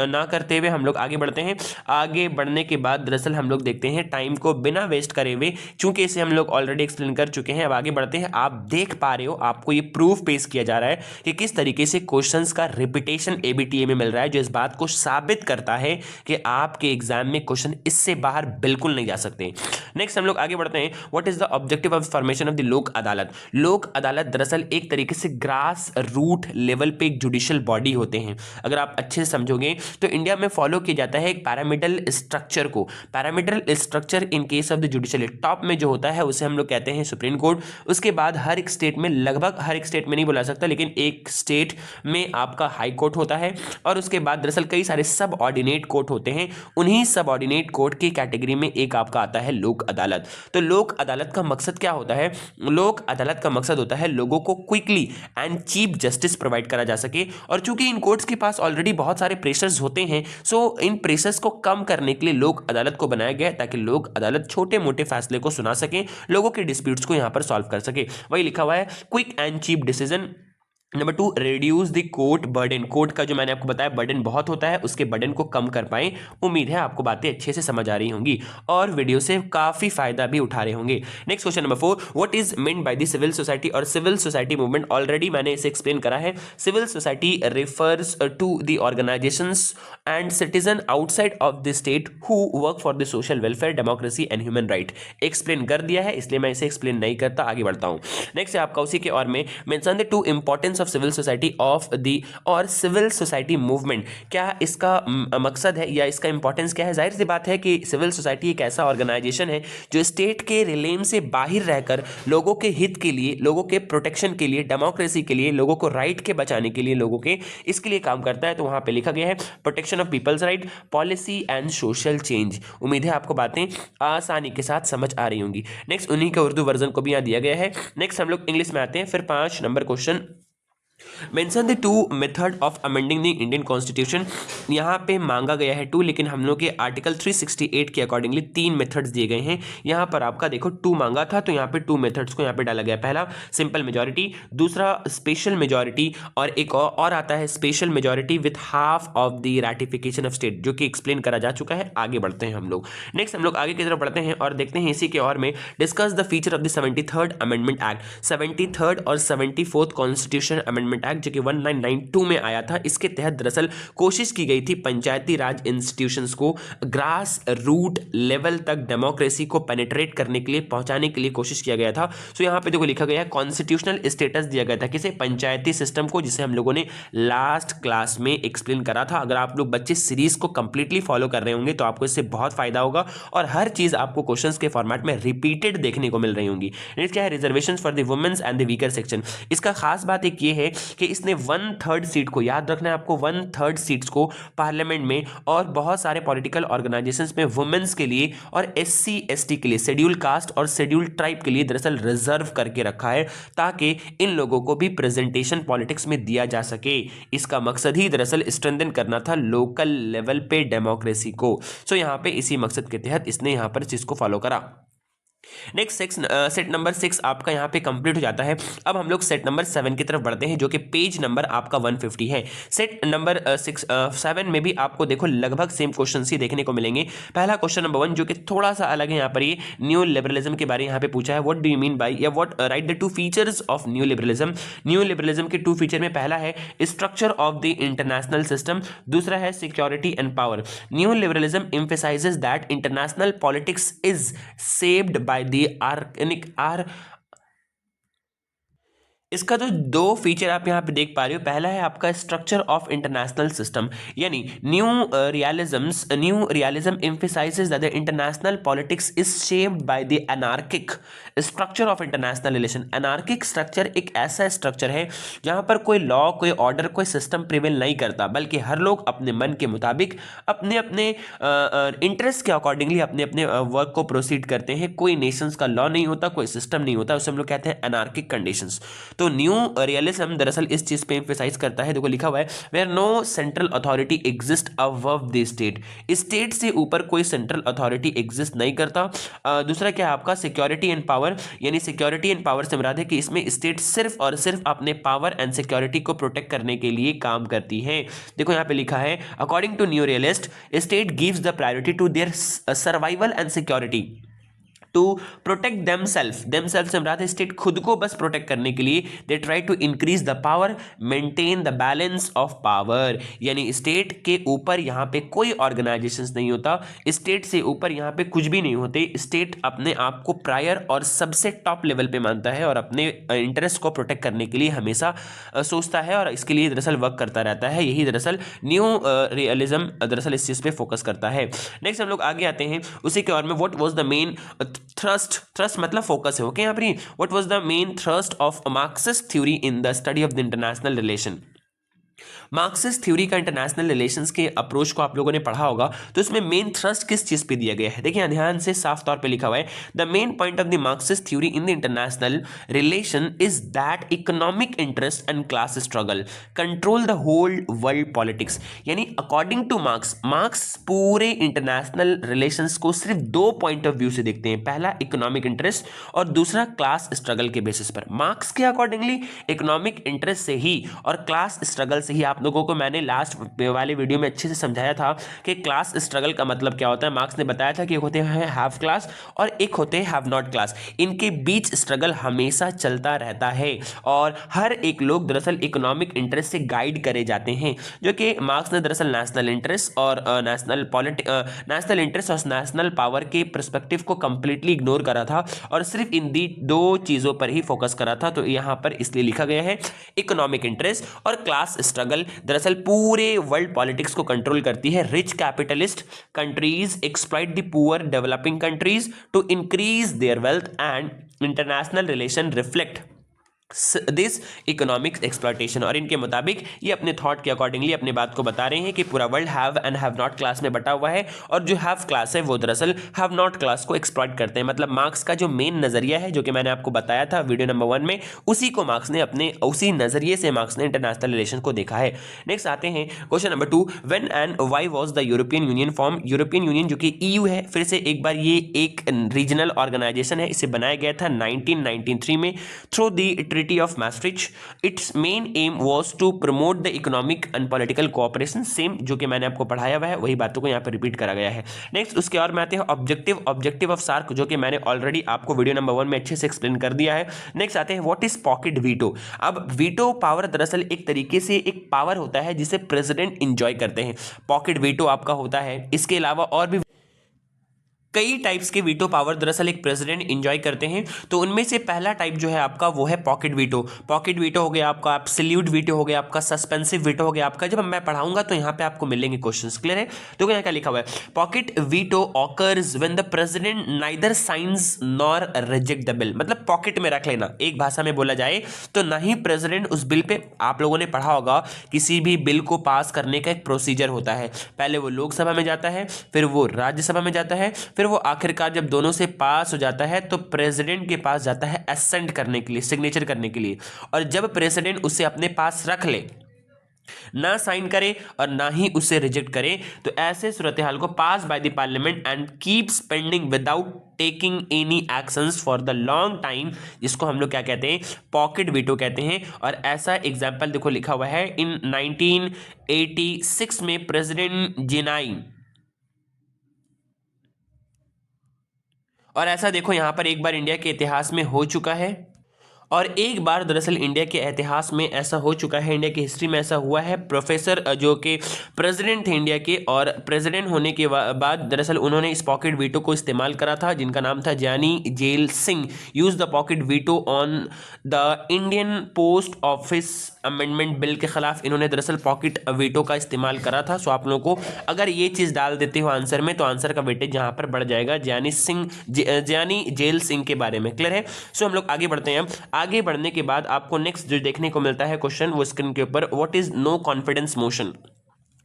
ना करते हुए हम लोग आगे बढ़ते हैं। आगे बढ़ने के बाद दरअसल हम लोग देखते हैं टाइम को बिना वेस्ट करे हुए, चूंकि इसे हम लोग ऑलरेडी एक्सप्लेन कर चुके हैं। अब आगे बढ़ते हैं। आप देख पा रहे हो, आपको ये प्रूफ पेश किया जा रहा है कि किस तरीके से क्वेश्चंस का रिपीटेशन ABTA में मिल रहा है, जो इस बात को साबित करता है कि आपके एग्जाम में क्वेश्चन इससे बाहर बिल्कुल नहीं जा सकते। नेक्स्ट हम लोग आगे बढ़ते हैं। What is the objective of formation of the लोक अदालत। लोक अदालत दरअसल एक तरीके से ग्रास रूट लेवल पे एक जुडिशियल बॉडी होते हैं। अगर आप अच्छे से समझोगे तो इंडिया में फॉलो किया जाता है एक पैरामिडल स्ट्रक्चर को। Pyramidal structure in case of the judicial, top में जो होता है उसे हम लोग कहते हैं सुप्रीम कोर्ट। उसके बाद हर एक स्टेट में, लगभग हर एक स्टेट में नहीं बोला सकता, लेकिन एक स्टेट में आपका हाई कोर्ट होता है, और उसके बाद दरअसल कई सारे सब ऑर्डिनेट कोर्ट होते हैं। उन्हीं सब ऑर्डिनेट कोर्ट की कैटेगरी में एक आपका आता है लोक अदालत। तो लोक अदालत का मकसद क्या होता है? लोक अदालत का मकसद होता है लोगों को quickly and cheap justice provide करा जा सके, और चूंकि इन कोर्ट्स के पास ऑलरेडी बहुत सारे प्रेशर्स होते हैं, सो इन प्रेशर्स को कम करने के लिए लोक अदालत को बनाया गया है, ताकि लोक अदालत छोटे मोटे फैसले को सुना सके, लोगों के डिस्प्यूट्स को यहां पर सॉल्व कर सके। वही लिखा हुआ है, quick and cheap decision number 2, reduce the court burden. Court का जो मैंने आपको बताया बर्डन बहुत होता है, उसके बर्डन को कम कर पाएं। उम्मीद है आपको बातें अच्छे से समझ आ रही होंगी और वीडियो से काफ़ी फायदा भी उठा रहे होंगे। Next question number 4, what is meant by the civil society. और सिविल सोसाइटी मूवमेंट ऑलरेडी मैंने इसे एक्सप्लेन करा है। Civil society refers to the organisations and citizen outside of the state who work for the social welfare, democracy and human right. Explain कर दिया है, इसलिए मैं इसे एक्सप्लेन नहीं करता, आगे बढ़ता हूँ। नेक्स्ट है आपका उसी के और में mention the two importance of civil society of the और सिविल सोसाइटी मूवमेंट। क्या इसका मकसद है या इसका इंपॉर्टेंस क्या है? जाहिर सी बात है कि सिविल सोसाइटी एक ऐसा ऑर्गेनाइजेशन है जो स्टेट के रिलेम से बाहर रहकर लोगों के हित के लिए, लोगों के प्रोटेक्शन के लिए, डेमोक्रेसी के लिए, लोगों को राइट के बचाने के लिए, लोगों के इसके लिए काम करता है। तो वहां पे लिखा गया है protection of people's right, policy and social change. उम्मीद है आपको बातें आसानी के साथ समझ आ रही होंगी। नेक्स्ट उन्हीं का उर्दू वर्जन को भी यहाँ दिया गया है। नेक्स्ट हम लोग इंग्लिश में आते हैं। फिर 5 number question, mention the to method of amending the Indian constitution. यहाँ पे मांगा गया है 2, लेकिन हम लोग के आर्टिकल 368 के अकॉर्डिंगली 3 मेथड्स दिए गए हैं। यहाँ पर आपका देखो 2 मांगा था, तो यहाँ पे 2 मेथड्स को यहाँ पे डाला गया। पहला सिंपल मेजॉरिटी, दूसरा स्पेशल मेजॉरिटी, और एक और आता है special majority with half of the ratification of state, जो कि एक्सप्लेन करा जा चुका है। आगे बढ़ते हैं हम लोग। नेक्स्ट हम लोग आगे की तरफ बढ़ते हैं और देखते हैं इसी के और में discuss the feature of the 73rd amendment act. 73rd और 74th कॉन्स्टिट्यूशन अमेंडमेंट एक्ट जो कि 1992 में आया था, इसके तहत दरअसल कोशिश की गई थी पंचायती राज इंस्टीट्यूशंस को ग्रास रूट लेवल तक डेमोक्रेसी को पेनिट्रेट करने के लिए, पहुंचाने के लिए कोशिश किया गया था। तो यहाँ पे देखो लिखा गया है कॉन्स्टिट्यूशनल स्टेटस दिया गया था किसे? पंचायती सिस्टम को, जिसे हम लोगों ने लास्ट क्लास में एक्सप्लेन करा था। अगर आप लोग बच्चे सीरीज को कंप्लीटली फॉलो कर रहे होंगे तो आपको इससे बहुत फायदा होगा और हर चीज आपको क्वेश्चंस के फॉर्मेट में रिपीटेड देखने को मिल रही होंगी। नेक्स्ट क्या है? Reservations for the women's and the weaker section. इसका खास बात एक ये है कि इसने 1/3 सीट को, याद रखना है आपको, 1/3 सीट्स को पार्लियामेंट में और बहुत सारे पॉलिटिकल ऑर्गेनाइजेशंस में वुमेन्स के लिए और SC ST के लिए, शेड्यूल कास्ट और शेड्यूल ट्राइब के लिए दरअसल रिजर्व करके रखा है, ताकि इन लोगों को भी प्रेजेंटेशन पॉलिटिक्स में दिया जा सके। इसका मकसद ही दरअसल स्ट्रेंथन करना था लोकल लेवल पे डेमोक्रेसी को। सो यहाँ पे इसी मकसद के तहत इसने यहाँ पर इस चीज को फॉलो करा। नेक्स्ट सेट नंबर 6 आपका यहाँ पे कंप्लीट हो जाता है। अब हम लोग सेट नंबर 7 की तरफ बढ़ते हैं, जो कि पेज नंबर आपका 150 है। सेट नंबर 7 में भी आपको देखो लगभग सेम क्वेश्चन ही देखने को मिलेंगे। पहला क्वेश्चन नंबर 1 जो कि थोड़ा सा अलग है, यहाँ पर ये न्यू लिबरलिज्म के बारे में यहाँ पे पूछा है। What do you mean by, या what right the 2 features of new liberalism. New liberalism के 2 फीचर में पहला है structure of the international system, दूसरा है security and power. New liberalism emphasizes that international politics is shaped by the arcanic are। इसका जो 2 feature आप यहाँ पे देख पा रहे हो, पहला है आपका स्ट्रक्चर ऑफ इंटरनेशनल सिस्टम, यानी new realism emphasises that the international politics is shaped by the anarchic structure of international relation. Anarchic structure एक ऐसा स्ट्रक्चर है जहाँ पर कोई लॉ, कोई ऑर्डर, कोई सिस्टम प्रिवेल नहीं करता, बल्कि हर लोग अपने मन के मुताबिक, अपने अपने इंटरेस्ट के अकॉर्डिंगली अपने अपने वर्क को प्रोसीड करते हैं। कोई नेशंस का लॉ नहीं होता, कोई सिस्टम नहीं होता, उसे हम लोग कहते हैं एनार्किक कंडीशंस। तो न्यू रियलिज्म दरअसल इस चीज पे एम्फेसाइज करता है। देखो लिखा हुआ है where no central authority exist above the state. State से ऊपर कोई सेंट्रल अथॉरिटी एग्जिस्ट नहीं करता। दूसरा क्या है आपका सिक्योरिटी एंड पावर, यानी सिक्योरिटी एंड पावर से मुराद है कि इसमें स्टेट सिर्फ और सिर्फ अपने पावर एंड सिक्योरिटी को प्रोटेक्ट करने के लिए काम करती है। देखो यहाँ पे लिखा है according to new realist state gives the priority to their survival and security to protect themself से मुराद है स्टेट खुद को बस प्रोटेक्ट करने के लिए they try to increase the power, maintain the balance of power. यानी स्टेट के ऊपर यहाँ पे कोई ऑर्गेनाइजेशंस नहीं होता, स्टेट से ऊपर यहाँ पे कुछ भी नहीं होते। स्टेट अपने आप को प्रायर और सबसे टॉप लेवल पे मानता है और अपने इंटरेस्ट को प्रोटेक्ट करने के लिए हमेशा सोचता है और इसके लिए दरअसल वर्क करता रहता है। यही दरअसल न्यू रियलिज्म दरअसल इस चीज पे फोकस करता है। नेक्स्ट हम लोग आगे आते हैं उसी के और में what was the main thrust मतलब फोकस है। ओके, यहाँ पर what was the main thrust of Marxist theory in the study of the international relation. Marxist theory का इंटरनेशनल रिलेशंस के अप्रोच को आप लोगों ने पढ़ा होगा, तो इसमें मेन थ्रस्ट किस चीज पे दिया गया है? देखिए ध्यान से, साफ तौर पे लिखा हुआ है, the main point of the Marxist theory in the international relation is that economic interest and class struggle control the whole world politics. यानी अकॉर्डिंग टू मार्क्स पूरे इंटरनेशनल रिलेशंस को सिर्फ दो पॉइंट ऑफ व्यू से देखते हैं, पहला economic interest और दूसरा क्लास स्ट्रगल के बेसिस पर। मार्क्स के अकॉर्डिंगली इकोनॉमिक इंटरेस्ट से ही और क्लास स्ट्रगल से ही, आप लोगों को मैंने लास्ट वाले वीडियो में अच्छे से समझाया था कि क्लास स्ट्रगल का मतलब क्या होता है। मार्क्स ने बताया था कि एक होते हैं हैव क्लास और एक होते हैं हैव नॉट क्लास, इनके बीच स्ट्रगल हमेशा चलता रहता है और हर एक लोग दरअसल इकोनॉमिक इंटरेस्ट से गाइड करे जाते हैं, जो कि मार्क्स ने दरअसल नेशनल इंटरेस्ट और नेशनल इंटरेस्ट और नेशनल पावर के पर्सपेक्टिव को कंप्लीटली इग्नोर करा था और सिर्फ इन दी दो चीजों पर ही फोकस करा था। तो यहां पर इसलिए लिखा गया है इकोनॉमिक इंटरेस्ट और क्लास स्ट्रगल दरअसल पूरे वर्ल्ड पॉलिटिक्स को कंट्रोल करती है। Rich capitalist countries exploit the poor developing countries to increase their wealth and international relation reflect this economic exploitation. और इनके मुताबिक ये अपने थॉट के अकॉर्डिंगली अपनी बात को बता रहे हैं कि पूरा world have and have not class में बटा हुआ है और जो हैव क्लास है वो दरअसल हैव नॉट क्लास को एक्सप्लॉइट करते हैं। मतलब मार्क्स का जो मेन नजरिया है, जो कि मैंने आपको बताया था वीडियो नंबर 1 में, उसी को मार्क्स ने अपने उसी नजरिए से मार्क्स ने इंटरनेशनल रिलेशन को देखा है। नेक्स्ट आते हैं question number 2, when and why was the European union form? European union जो कि ईयू है, फिर से एक बार ये एक रीजनल ऑर्गेनाइजेशन है, इसे बनाया गया था 1993 में through the treaty of Maastricht. Its main aim was to promote the economic and political cooperation, same जो कि मैंने आपको पढ़ाया हुआ है वही बातों को यहाँ पर रिपीट करा गया है। नेक्स्ट उसके और में आते हैं ऑब्जेक्टिव ऑफ सार्क, जो कि मैंने ऑलरेडी आपको वीडियो नंबर 1 में अच्छे से एक्सप्लेन कर दिया है। नेक्स्ट आते हैं व्हाट इज पॉकेट वीटो। अब वीटो पावर दरअसल एक तरीके से एक पावर होता है जिसे प्रेसिडेंट इंजॉय करते हैं। पॉकेट वीटो आपका होता है, इसके अलावा और भी कई टाइप्स के वीटो पावर दरअसल एक प्रेसिडेंट एंजॉय करते हैं। तो उनमें से पहला टाइप जो है आपका वो है पॉकेट वीटो। पॉकेट वीटो हो गया आपका, एब्सोल्यूट वीटो हो गया आपका, सस्पेंसिव वीटो हो गया आपका। जब मैं पढ़ाऊंगा तो यहाँ पे आपको मिलेंगे क्वेश्चंस, क्लियर है? तो यहाँ क्या लिखा हुआ है, pocket veto occurs when the president neither science nor reject the bill. मतलब पॉकेट में रख लेना, एक भाषा में बोला जाए तो ना ही प्रेसिडेंट उस बिल पे, आप लोगों ने पढ़ा होगा किसी भी बिल को पास करने का एक प्रोसीजर होता है, पहले वो लोकसभा में जाता है, फिर वो राज्यसभा में जाता है, फिर वो आखिरकार जब दोनों से पास हो जाता है तो प्रेसिडेंट के पास जाता है असेंट करने के लिए, सिग्नेचर करने के लिए। और जब प्रेसिडेंट उसे अपने पास रख ले, ना साइन करे और ना ही उसे रिजेक्ट करे, तो ऐसे सूरत हाल को pass by the parliament and keeps pending without taking any actions for the long time, जिसको हम लोग क्या कहते हैं, पॉकेट वीटो कहते हैं। और ऐसा एग्जाम्पल देखो लिखा हुआ है इन 1986 में प्रेसिडेंट जिनाई, और ऐसा देखो यहां पर एक बार इंडिया के इतिहास में हो चुका है, और एक बार दरअसल इंडिया के इतिहास में ऐसा हो चुका है, इंडिया की हिस्ट्री में ऐसा हुआ है। प्रोफेसर जो कि प्रेसिडेंट थे इंडिया के, और प्रेसिडेंट होने के बाद दरअसल उन्होंने इस पॉकेट वीटो को इस्तेमाल करा था, जिनका नाम था Giani Zail Singh. Use the pocket veto on the Indian post office amendment bill के खिलाफ इन्होंने दरअसल पॉकेट वीटो का इस्तेमाल करा था। सो आप लोगों को अगर ये चीज़ डाल देते हो आंसर में, तो आंसर का वेटेज यहाँ पर बढ़ जाएगा ज्ञानी जेल सिंह के बारे में, क्लियर है? सो हम लोग आगे बढ़ते हैं। आगे बढ़ने के बाद आपको नेक्स्ट जो देखने को मिलता है क्वेश्चन, वो स्क्रीन के ऊपर, what is no confidence motion.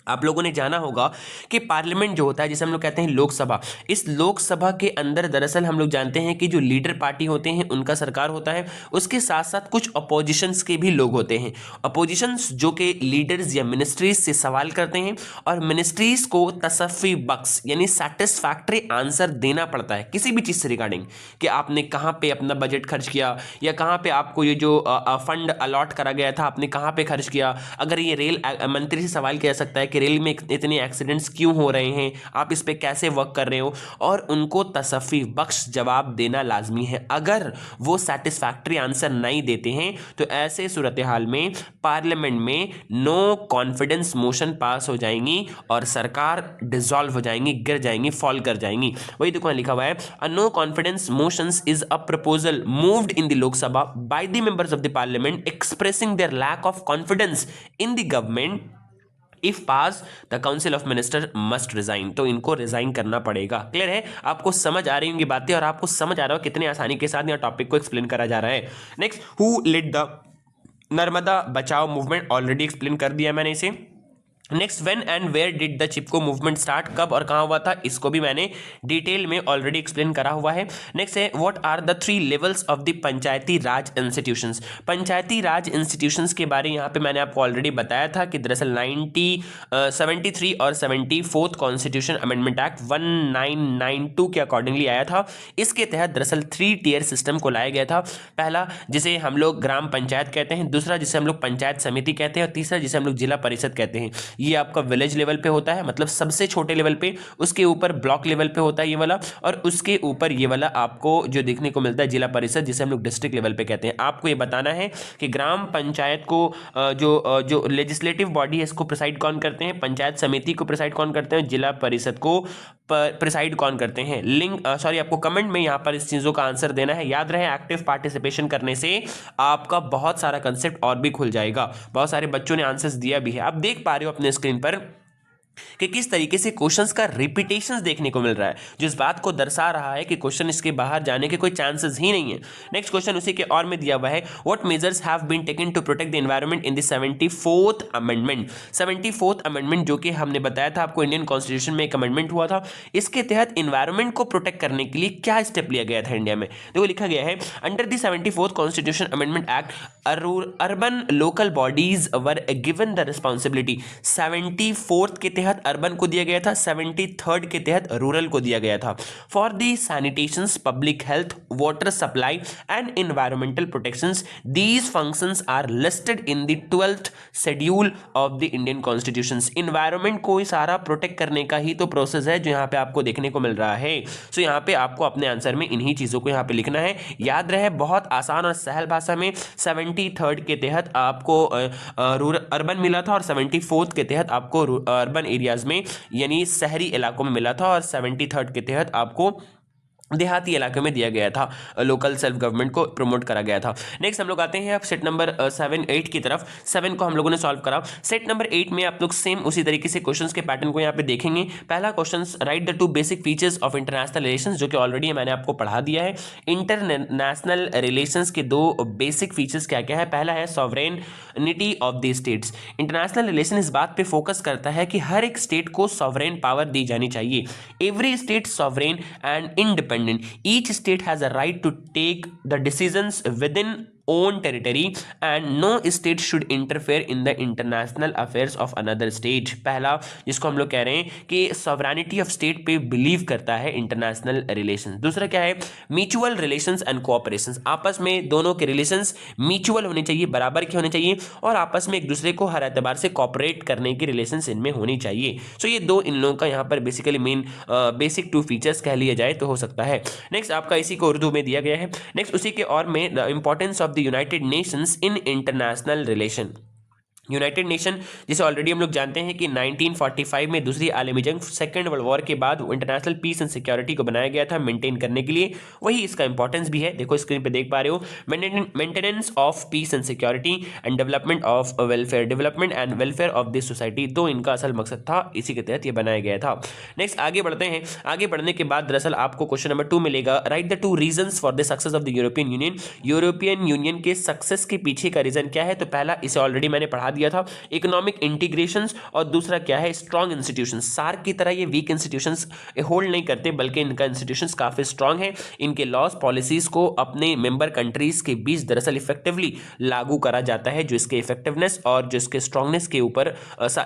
आप लोगों ने जाना होगा कि पार्लियामेंट जो होता है, जिसे हम लोग कहते हैं लोकसभा, इस लोकसभा के अंदर दरअसल हम लोग जानते हैं कि जो लीडर पार्टी होते हैं उनका सरकार होता है, उसके साथ साथ कुछ अपोजिशंस के भी लोग होते हैं। अपोजिशंस जो कि लीडर्स या मिनिस्ट्रीज से सवाल करते हैं और मिनिस्ट्रीज को तसफ़ी बख्श यानी सेटिस्फैक्ट्री आंसर देना पड़ता है किसी भी चीज़ से रिगार्डिंग, कि आपने कहाँ पे अपना बजट खर्च किया, या कहाँ पे आपको ये जो फंड अलॉट करा गया था आपने कहाँ पे खर्च किया। अगर ये रेल मंत्री से सवाल किया जा सकता है कि रेल में इतने एक्सीडेंट्स क्यों हो रहे हैं, आप इस पे कैसे वर्क कर रहे हो, और उनको तसफ़ी बख्श जवाब देना लाजमी है। अगर वो सेटिस्फैक्ट्री आंसर नहीं देते हैं तो ऐसे सूरत हाल में पार्लियामेंट में नो कॉन्फिडेंस मोशन पास हो जाएंगी और सरकार डिसॉल्व हो जाएंगी, गिर जाएंगी, फॉल कर जाएंगी। वही देखो लिखा हुआ है, a no confidence motions is a proposal moved in the Lok Sabha by the members of the parliament expressing their lack of confidence in the government. If pass the council of minister must resign. तो इनको resign करना पड़ेगा, clear है? आपको समझ आ रही होंगी बातें और आपको समझ आ रहा हो कितनी आसानी के साथ यहाँ टॉपिक को एक्सप्लेन करा जा रहा है। Next, who led the Narmada Bachao movement already explain कर दिया मैंने इसे। Next, when and where did the Chipko movement start, कब और कहाँ हुआ था, इसको भी मैंने डिटेल में ऑलरेडी एक्सप्लेन करा हुआ है। नेक्स्ट है, what are the 3 levels of the Panchayati Raj institutions. Panchayati Raj institutions के बारे यहाँ पे मैंने आपको ऑलरेडी बताया था कि दरअसल 73 और 74th कॉन्स्टिट्यूशन अमेंडमेंट एक्ट 1992 के अकॉर्डिंगली आया था। इसके तहत दरअसल 3 टियर सिस्टम को लाया गया था। पहला जिसे हम लोग ग्राम पंचायत कहते हैं, दूसरा जिसे हम लोग पंचायत समिति कहते हैं, और तीसरा जिसे हम लोग जिला परिषद कहते हैं। ये आपका विलेज लेवल पे होता है, मतलब सबसे छोटे लेवल पे, उसके ऊपर ब्लॉक लेवल पे होता है ये वाला, और उसके ऊपर ये वाला आपको जो देखने को मिलता है जिला परिषद, जिसे हम लोग डिस्ट्रिक्ट लेवल पे कहते हैं। आपको ये बताना है कि ग्राम पंचायत को जो लेजिस्लेटिव बॉडी है इसको प्रिसाइड कौन करते हैं, पंचायत समिति को प्रिसाइड कौन करते हैं, जिला परिषद को प्रिसाइड कौन करते हैं। आपको कमेंट में यहाँ पर इस चीज़ों का आंसर देना है। याद रहे, एक्टिव पार्टिसिपेशन करने से आपका बहुत सारा कंसेप्ट और भी खुल जाएगा। बहुत सारे बच्चों ने आंसर्स दिया भी है, आप देख पा रहे हो अपने स्क्रीन पर कि किस तरीके से क्वेश्चंस का रिपीटेशंस देखने को मिल रहा है, जो इस बात को दर्शा रहा है कि क्वेश्चन इसके बाहर जाने के कोई चांसेस ही नहीं है। नेक्स्ट क्वेश्चन उसी के और में दिया हुआ है, what measures have been taken to protect the environment in the 74th amendment. 74th amendment जो कि हमने बताया था आपको, इंडियन कॉन्स्टिट्यूशन में एक अमेंडमेंट हुआ था, इसके तहत एनवायरनमेंट को प्रोटेक्ट करने के लिए क्या स्टेप लिया गया था इंडिया में। देखो लिखा गया है, under the 74th constitution amendment act urban local bodies were given the responsibility. 74th के तहत अर्बन को दिया गया था, 73rd के तहत रूरल को दिया गया था। For the sanitations, public health, water supply and environmental protections, these functions are listed in the 12th schedule of the Indian constitutions. Environment को सारा प्रोटेक्ट करने का ही तो प्रोसेस है जो यहाँ पे आपको देखने को मिल रहा है। सो यहाँ पे आपको अपने आंसर में इन्हीं चीजों को यहाँ पे लिखना है। याद रहे, बहुत आसान और सहल भाषा में 73rd के तहत आपको अर्बन मिला था, और 74th के तहत आपको अर्बन एरियाज में यानी शहरी इलाकों में मिला था, और 73rd के तहत आपको देहाती इलाके में दिया गया था, लोकल सेल्फ गवर्नमेंट को प्रमोट करा गया था। नेक्स्ट हम लोग आते हैं अब सेट नंबर 7-8 की तरफ। 7 को हम लोगों ने सॉल्व करा। सेट नंबर 8 में आप लोग सेम उसी तरीके से क्वेश्चंस के पैटर्न को यहाँ पे देखेंगे। पहला question, right the 2 basic features of international relations, जो कि ऑलरेडी मैंने आपको पढ़ा दिया है। इंटरनेशनल रिलेशंस के 2 बेसिक फीचर्स क्या क्या है। पहला है sovereignty of the states. International relation इस बात पे फोकस करता है कि हर एक स्टेट को सॉवरेन पावर दी जानी चाहिए। Every state sovereign and independent, each state has a right to take the decisions within own territory and no state should interfere in the international affairs of another state। पहला जिसको हम लोग कह रहे हैं कि sovereignty of state पे believe करता है इंटरनेशनल रिलेशंस। दूसरा क्या है, म्यूचुअल रिलेशंस एंड कोऑपरेशंस। आपस में दोनों के रिलेशंस म्यूचुअल होने चाहिए, बराबर के होने चाहिए, और आपस में एक दूसरे को हर एतबार से कोऑपरेट करने की रिलेशंस इनमें होनी चाहिए। सो ये 2 इन लोगों का यहाँ पर बेसिकली मेन बेसिक 2 फीचर्स कह लिया जाए तो हो सकता है। नेक्स्ट आपका इसी को उर्दू में दिया गया है। नेक्स्ट उसी के और में the importance of the United Nations in international relation. United nation जिसे ऑलरेडी हम लोग जानते हैं कि 1945 में दूसरी आलमी जंग, सेकेंड वर्ल्ड वॉर के बाद इंटरनेशनल पीस एंड सिक्योरिटी को बनाया गया था मेंटेन करने के लिए। वही इसका इंपॉर्टेंस भी है। देखो स्क्रीन पे देख पा रहे हो, maintenance of peace and security and development of welfare, development and welfare of this society, 2 इनका असल मकसद था, इसी के तहत ये बनाया गया था। नेक्स्ट आगे बढ़ते हैं। आगे बढ़ने के बाद दरअसल आपको क्वेश्चन नंबर 2 मिलेगा, right the 2 reasons for the success of the European union. European union के सक्सेस के पीछे का रीजन क्या है। तो पहला इसे ऑलरेडी मैंने पढ़ा दिया था, इकोनॉमिक इंटीग्रेशंस, और दूसरा क्या है, स्ट्रॉन्ग इंस्टीट्यूशंस। सार्क की तरह ये वीक इंस्टीट्यूशंस होल्ड नहीं करते, बल्कि इनका इंस्टीट्यूशंस काफी स्ट्रॉन्ग है। इनके लॉस पॉलिसीज को अपने मेंबर कंट्रीज के बीच दरअसल इफेक्टिवली लागू करा जाता है, जो इसके इफेक्टिवनेस और जो इसके स्ट्रॉन्गनेस के ऊपर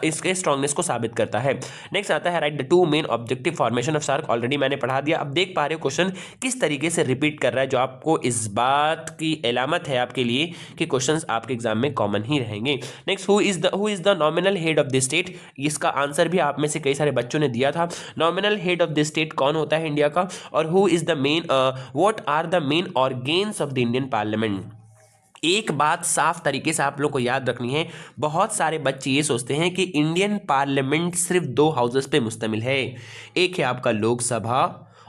इसके स्ट्रॉन्गनेस को साबित करता है। नेक्स्ट आता है, right the 2 main objective formation of SAARC. Already मैंने पढ़ा दिया। अब देख पा रहे हो क्वेश्चन किस तरीके से रिपीट कर रहा है, जो आपको इस बात की अलामत है आपके लिए कि क्वेश्चंस आपके एग्जाम में कॉमन ही रहेंगे। Next, who is the nominal head of the state. इसका आंसर भी आप में से कई सारे बच्चों ने दिया था। Nominal head of the state कौन होता है इंडिया का, और who is the main what are the main organs of the Indian parliament. एक बात साफ तरीके से आप लोग को याद रखनी है, बहुत सारे बच्चे ये सोचते हैं कि इंडियन पार्लियामेंट सिर्फ 2 हाउसेस पे मुश्तमिल है। एक है आपका लोकसभा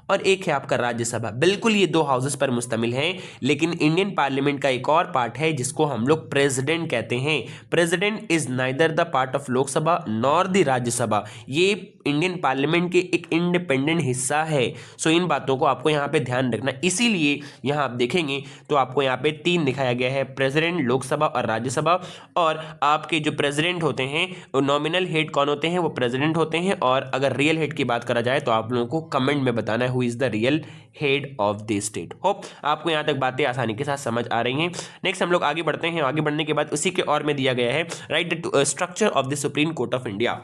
और एक है आपका राज्यसभा। बिल्कुल ये दो हाउसेस पर मुश्तमिल हैं, लेकिन इंडियन पार्लियामेंट का एक और पार्ट है जिसको हम लोग प्रेसिडेंट कहते हैं। President is neither the part of Lok Sabha nor the Rajya Sabha. ये इंडियन पार्लियामेंट के एक इंडिपेंडेंट हिस्सा है। सो इन बातों को आपको यहाँ पे ध्यान रखना। इसीलिए यहाँ आप देखेंगे तो आपको यहाँ पे 3 दिखाया गया है, प्रेसिडेंट, लोकसभा और राज्यसभा। और आपके जो प्रेसिडेंट होते हैं, वो नॉमिनल हेड कौन होते हैं, वो प्रेसिडेंट होते हैं। और अगर रियल हेड की बात करा जाए तो आप लोगों को कमेंट में बताना है who is the real head of the state. Hope आपको यहाँ तक बातें आसानी के साथ समझ आ रही हैं। नेक्स्ट हम लोग आगे बढ़ते हैं। आगे बढ़ने के बाद उसी के और में दिया गया है, right the structure of the supreme court of India.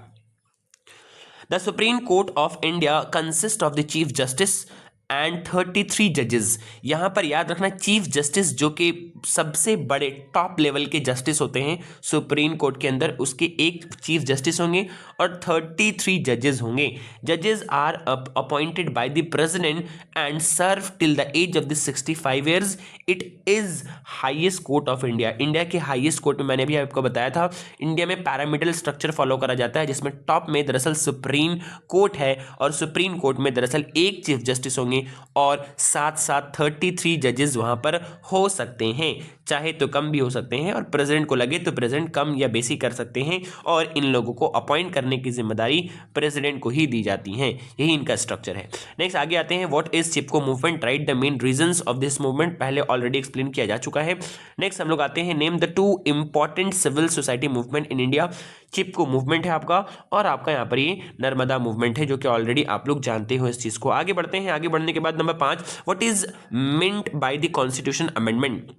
The Supreme Court of India consists of the Chief Justice and 33 जजेस। यहाँ पर याद रखना, चीफ जस्टिस जो कि सबसे बड़े टॉप लेवल के जस्टिस होते हैं सुप्रीम कोर्ट के अंदर, उसके एक चीफ जस्टिस होंगे और 33 जजेस होंगे। जजेस are appointed by the president and serve till the age of the 65 years. It is highest court of India. India के हाईएस्ट कोर्ट में मैंने भी आपको बताया था, इंडिया में पैरामिडल स्ट्रक्चर फॉलो करा जाता है, जिसमें टॉप में दरअसल सुप्रीम कोर्ट है और सुप्रीम कोर्ट में दरअसल एक चीफ जस्टिस होंगे और साथ साथ 33 जजेस वहां पर हो सकते हैं, चाहे तो कम भी हो सकते हैं और प्रेसिडेंट को लगे तो प्रेसिडेंट कम या बेसी कर सकते हैं। और इन लोगों को अपॉइंट करने की जिम्मेदारी प्रेसिडेंट को ही दी जाती है। यही इनका स्ट्रक्चर है। नेक्स्ट आगे आते हैं, what is Chipko movement, write the main reasons of this movement. पहले ऑलरेडी एक्सप्लेन किया जा चुका है। नेक्स्ट हम लोग आते हैं, name the 2 important civil society movement in India. Chipko movement है आपका, और आपका यहाँ पर ये नर्मदा मूवमेंट है, जो कि ऑलरेडी आप लोग जानते हो इस चीज को। आगे बढ़ते हैं। आगे बढ़ने के बाद number 5, what is meant by the constitution amendment,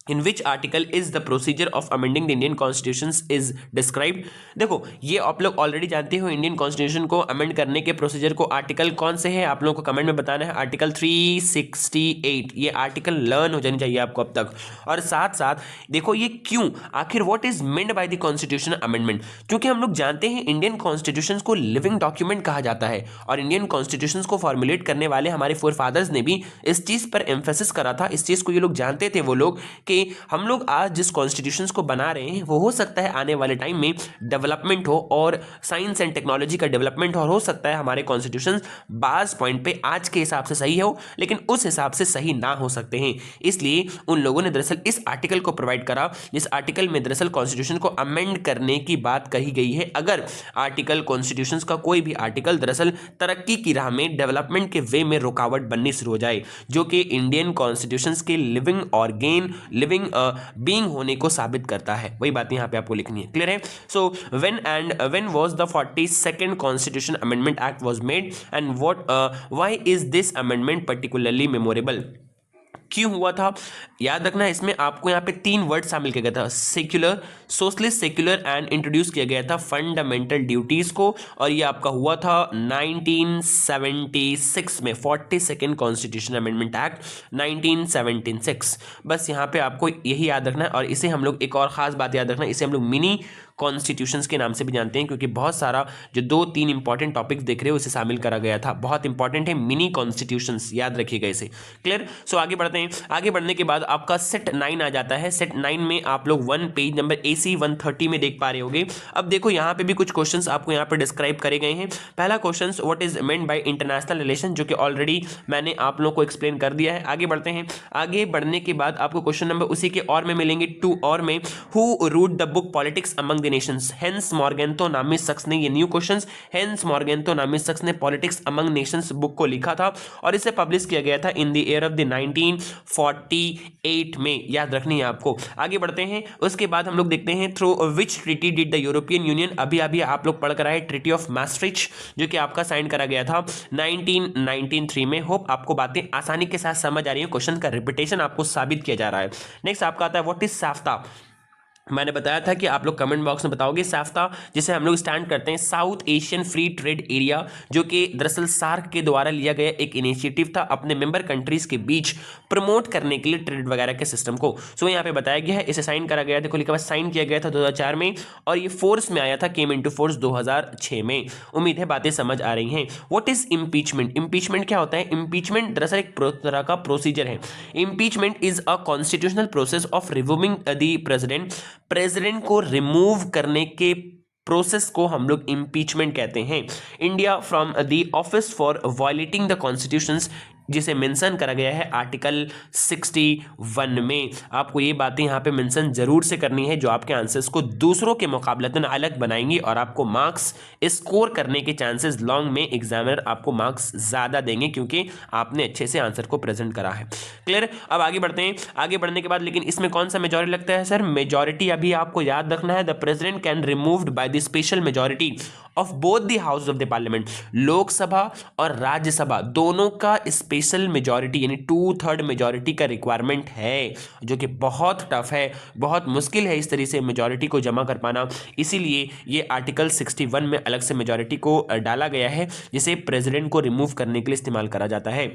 in which article is the procedure of amending the Indian constitution is described. देखो ये आप लोग ऑलरेडी जानते हो, इंडियन कॉन्स्टिट्यूशन को अमेंड करने के प्रोसीजर को आर्टिकल कौन से है आप लोगों को कमेंट में बताना है। आर्टिकल 368, ये आर्टिकल लर्न हो जानी चाहिए आपको अब तक। और साथ साथ देखो ये क्यों, आखिर what is meant by the constitution amendment, क्योंकि हम लोग जानते हैं इंडियन कॉन्स्टिट्यूशन को लिविंग डॉक्यूमेंट कहा जाता है, और इंडियन कॉन्स्टिट्यूशन को फॉर्मुलेट करने वाले हमारे फोर फादर्स ने भी इस चीज पर एम्फेसिस करा था। इस चीज को ये लोग जानते थे वो लोग, कि हम लोग आज जिस कॉन्स्टिट्यूशंस को बना रहे हैं वो हो सकता है आने वाले टाइम में डेवलपमेंट हो और साइंस एंड टेक्नोलॉजी का डेवलपमेंट हो सकता है हमारे कॉन्स्टिट्यूशंस बाज पॉइंट पे आज के हिसाब से सही हो, लेकिन उस हिसाब से सही ना हो सकते हैं। इसलिए उन लोगों ने दरअसल इस आर्टिकल को प्रोवाइड करा, जिस आर्टिकल में दरअसल कॉन्स्टिट्यूशन को अमेंड करने की बात कही गई है। अगर आर्टिकल कॉन्स्टिट्यूशंस का कोई भी आर्टिकल दरअसल तरक्की की राह में, डेवलपमेंट के वे में रुकावट बननी शुरू हो जाए, जो कि इंडियन कॉन्स्टिट्यूशंस के लिविंग लिविंग बीइंग होने को साबित करता है, वही बात यहां पे आपको लिखनी है। क्लियर है? So when was the 42nd constitution amendment act was made and why is this amendment particularly memorable. क्यों हुआ था, याद रखना इसमें आपको यहाँ पे 3 वर्ड शामिल किया गया था, secular, socialist secular and introduce किया गया था फंडामेंटल ड्यूटीज को, और ये आपका हुआ था 1976 में, 42nd कॉन्स्टिट्यूशन अमेंडमेंट एक्ट 1976। बस यहाँ पे आपको यही याद रखना है। और इसे हम लोग एक और खास बात याद रखना, इसे हम लोग मिनी कॉन्स्टिट्यूशंस के नाम से भी जानते हैं, क्योंकि बहुत सारा जो 2-3 इंपॉर्टेंट टॉपिक्स देख रहे हो उसे शामिल करा गया था। बहुत इंपॉर्टेंट है मिनी कॉन्स्टिट्यूशंस, याद रखिएगा इसे। क्लियर? सो आगे बढ़ते हैं। आगे बढ़ने के बाद आपका सेट 9 आ जाता है। सेट 9 में आप लोग 1 पेज नंबर AC 130 में देख पा रहे होंगे। अब देखो यहाँ पे भी कुछ क्वेश्चंस आपको यहाँ पे डिस्क्राइब करे गए हैं। पहला question, what is meant bye international relation, जो कि ऑलरेडी मैंने आप लोगों को एक्सप्लेन कर दिया है। आगे बढ़ते हैं। आगे बढ़ने के बाद आपको क्वेश्चन नंबर उसी के और में मिलेंगे 2 और में, who wrote the book politics among the nations. Hans Morgenthau नामी शख्स ने, ये न्यू क्वेश्चंस, हेंस मॉर्गेंतो नामी शख्स ने पॉलिटिक्स अमंग नेशंस बुक को लिखा था और इसे पब्लिश किया गया था in the year of the 1948 में, याद रखनी है आपको। आगे बढ़ते हैं। उसके बाद हम लोग देखते हैं, through which treaty did the European union, अभी आप लोग पढ़ कर आए, ट्रीटी ऑफ मैस्ट्रिच, जो कि आपका साइन करा गया था 1993 में। होप आपको बातें आसानी के साथ समझ आ रही है, क्वेश्चन का रिपीटेशन आपको साबित किया जा रहा है। नेक्स्ट आपका आता है, व्हाट इज साफ्ता। मैंने बताया था कि आप लोग कमेंट बॉक्स में बताओगे। साफ्ता जिसे हम लोग स्टैंड करते हैं south Asian free trade area, जो कि दरअसल सार्क के द्वारा लिया गया एक इनिशिएटिव था अपने मेंबर कंट्रीज के बीच प्रमोट करने के लिए ट्रेड वगैरह के सिस्टम को। सो यहाँ पे बताया गया है, इसे साइन करा गया, देखो लिखा हुआ साइन किया गया था 2004 में, और ये फोर्स में आया था, केम इनटू फोर्स 2006 में। उम्मीद है बातें समझ आ रही हैं। What is impeachment. इम्पीचमेंट क्या होता है? इम्पीचमेंट दरअसल एक तरह का प्रोसीजर है। Impeachment is a constitutional process of removing the president को रिमूव करने के प्रोसेस को हम लोग इम्पीचमेंट कहते हैं। India from the office for violating the constitutions, जिसे मेंशन करा गया है आर्टिकल 61 में। आपको ये बातें यहाँ पे मेंशन जरूर से करनी है, जो आपके आंसर्स को दूसरों के मुकाबलतन अलग बनाएंगी और आपको मार्क्स स्कोर करने के चांसेस लॉन्ग में एग्जामिनर आपको मार्क्स ज़्यादा देंगे, क्योंकि आपने अच्छे से आंसर को प्रेजेंट करा है। क्लियर। अब आगे बढ़ते हैं। आगे बढ़ने के बाद लेकिन इसमें कौन सा मेजॉरिटी लगता है सर? मेजॉरिटी अभी आपको याद रखना है, the president can removed by the special majority of both the house of the parliament. Lok Sabha और राज्यसभा दोनों का स्पेशल मेजॉरिटी यानी 2/3 मेजॉरिटी का रिक्वायरमेंट है, जो कि बहुत टफ है, बहुत मुश्किल है इस तरीके से मेजॉरिटी को जमा कर पाना। इसीलिए ये आर्टिकल 61 में अलग से मेजॉरिटी को डाला गया है, जिसे प्रेसिडेंट को रिमूव करने के लिए इस्तेमाल करा जाता है।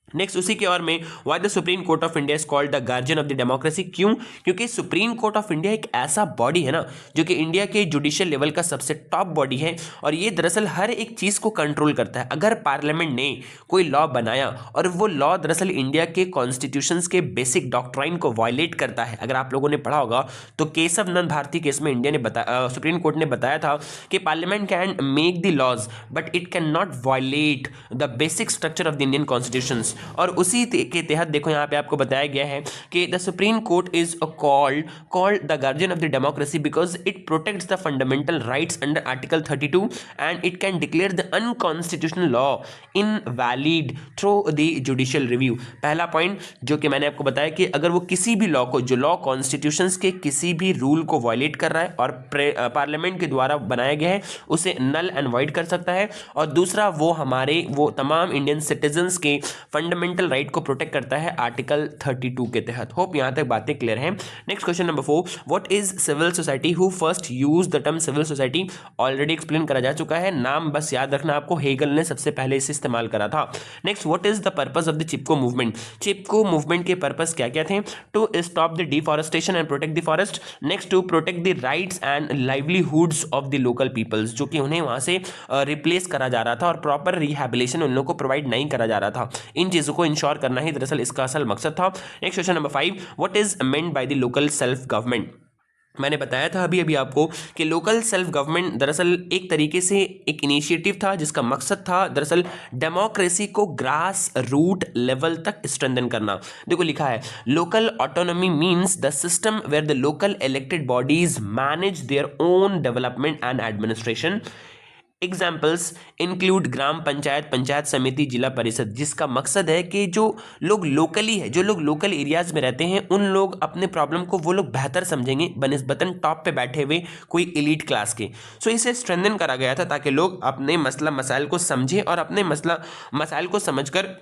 नेक्स्ट उसी के और में, why the supreme court of India is called the guardian of the democracy. क्यों? क्योंकि सुप्रीम कोर्ट ऑफ इंडिया एक ऐसा बॉडी है ना, जो कि इंडिया के जुडिशियल लेवल का सबसे टॉप बॉडी है, और ये दरअसल हर एक चीज को कंट्रोल करता है। अगर पार्लियामेंट ने कोई लॉ बनाया और वो लॉ दरअसल इंडिया के कॉन्स्टिट्यूशंस के बेसिक डॉक्ट्राइन को वायलेट करता है, अगर आप लोगों ने पढ़ा होगा तो केशव नंद भारती केस में इंडिया ने बताया, सुप्रीम कोर्ट ने बताया था कि parliament can make the laws but it can not violate the basic structure of the Indian constitutions. और उसी के तहत देखो यहाँ पे आपको बताया गया है कि the supreme court is called the guardian of the democracy because it protects the fundamental rights under article 32 and it can declare the unconstitutional law invalid through the judicial review. पहला पॉइंट जो कि मैंने आपको बताया कि अगर वो किसी भी लॉ को, जो लॉ कॉन्स्टिट्यूशंस के किसी भी रूल को वायलेट कर रहा है और पार्लियामेंट के द्वारा बनाया गया है, उसे नल एंड वॉइड कर सकता है। और दूसरा, वो तमाम इंडियन सिटीजन्स के फंडामेंटल राइट को प्रोटेक्ट करता है आर्टिकल 32 के तहत। होप यहां तक बातें क्लियर हैं। Next question number 4, what is civil society? Who first use the term civil society? Already explain करा जा चुका है, नाम बस याद रखना आपको, हेगल ने सबसे पहले इसे इस्तेमाल करा था। Next, what is the purpose of the Chipko movement? Chipko movement के पर्पस क्या क्या थे? To stop the deforestation and protect the forest. Next, to protect the rights and livelihoods of the local peoples, जो कि उन्हें वहां से रिप्लेस करा जा रहा था और प्रॉपर रिहैबिलिटेशन उन लोगों को प्रोवाइड नहीं करा जा रहा था। इन चीजों को इंश्योर करना ही दरअसल इसका असल मकसद था। Next question number 5, what is meant by the local self government? मैंने बताया था अभी अभी आपको कि लोकल सेल्फ गवर्नमेंट दरअसल एक तरीके से एक इनिशिएटिव था, जिसका मकसद था दरअसल डेमोक्रेसी को ग्रास रूट लेवल तक स्ट्रेंथन करना। देखो लिखा है, local autonomy means the system where the local elected bodies manage their own development and administration. Examples include gram panchayat, panchayat samiti, zila परिषद, जिसका मकसद है कि जो लोग लोकली है, जो लोग लोकल एरियाज में रहते हैं, उन लोग अपने प्रॉब्लम को वो लोग बेहतर समझेंगे बनिस्बतन टॉप पे बैठे हुए कोई एलीट क्लास के। सो इसे स्ट्रेंथन करा गया था ताकि लोग अपने मसला मसाइल को समझें और अपने मसला मसाइल को समझकर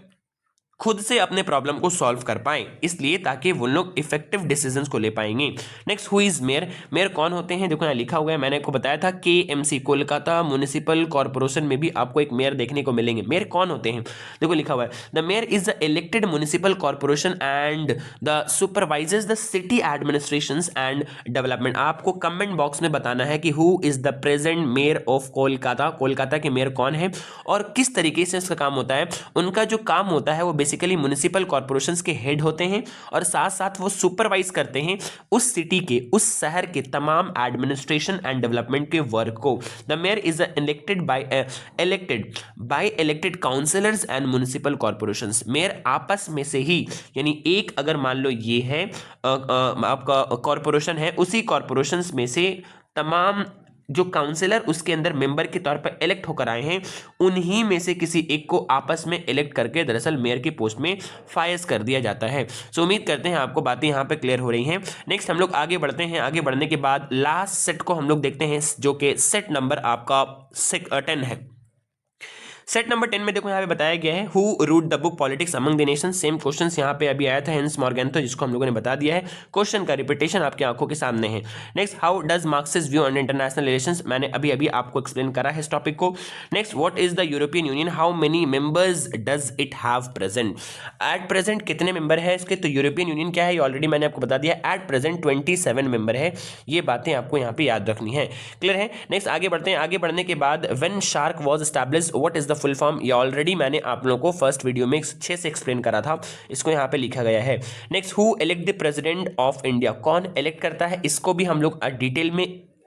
खुद से अपने प्रॉब्लम को सॉल्व कर पाएं, इसलिए ताकि वो लोग इफेक्टिव डिसीजंस को ले पाएंगे। Next, who is mayor? Mayor कौन होते हैं? देखो यहाँ लिखा हुआ है, मैंने आपको बताया था KMC कोलकाता म्युनिसिपल कॉर्पोरेशन में भी आपको एक मेयर देखने को मिलेंगे। मेयर कौन होते हैं? देखो लिखा हुआ है, the mayor is the elected municipal corporation and the supervisors the city administrations and development. आपको कमेंट बॉक्स में बताना है कि who is the present mayor of Kolkata. Kolkata के मेयर कौन है और किस तरीके से इसका काम होता है। उनका जो काम होता है वो बेसिकली म्युनिसिपल कॉर्पोरेशंस के हेड होते हैं और साथ साथ वो सुपरवाइज करते हैं उस सिटी के, उस शहर के तमाम एडमिनिस्ट्रेशन एंड डेवलपमेंट के वर्क को। The mayor is elected by elected councillors and municipal corporations. Mayor आपस में से ही, यानी एक अगर मान लो ये है आपका कॉर्पोरेशन है, उसी कॉर्पोरेशंस में से तमाम जो काउंसिलर उसके अंदर मेंबर के तौर पर इलेक्ट होकर आए हैं, उन्हीं में से किसी एक को आपस में इलेक्ट करके दरअसल मेयर की पोस्ट में फायज कर दिया जाता है। सो उम्मीद करते हैं आपको बातें यहाँ पे क्लियर हो रही हैं। नेक्स्ट हम लोग आगे बढ़ते हैं। आगे बढ़ने के बाद लास्ट सेट को हम लोग देखते हैं, जो कि सेट नंबर आपका 10 है। सेट नंबर 10 में देखो यहाँ पे बताया गया है, who wrote the book politics among the nation. Same question यहाँ पे अभी आया था हेंस मॉर्गेंथो, जिसको हम लोगों ने बता दिया है। क्वेश्चन का रिपीटेशन आपकी आंखों के सामने है। Next, how does Marxist view on international relations. मैंने अभी अभी आपको एक्सप्लेन करा है इस टॉपिक को। Next, what is the European union, how many members does it have present. At present कितने मेंबर है इसके? तो यूरोपियन यूनियन क्या है, ऑलरेडी मैंने आपको बता दिया, एट प्रेजेंट 27 मेंबर है। ये बातें आपको यहाँ पे याद रखनी है। क्लियर है। नेक्स्ट आगे बढ़ते हैं। आगे बढ़ने के बाद, when shark was established, what is the full form. Already मैंने आप लोगों को फर्स्ट वीडियो में अच्छे से एक्सप्लेन करा था, इसको यहाँ पे लिखा गया है। Next, who elect the president of India. कौन इलेक्ट करता है, इसको भी हम लोग डिटेल में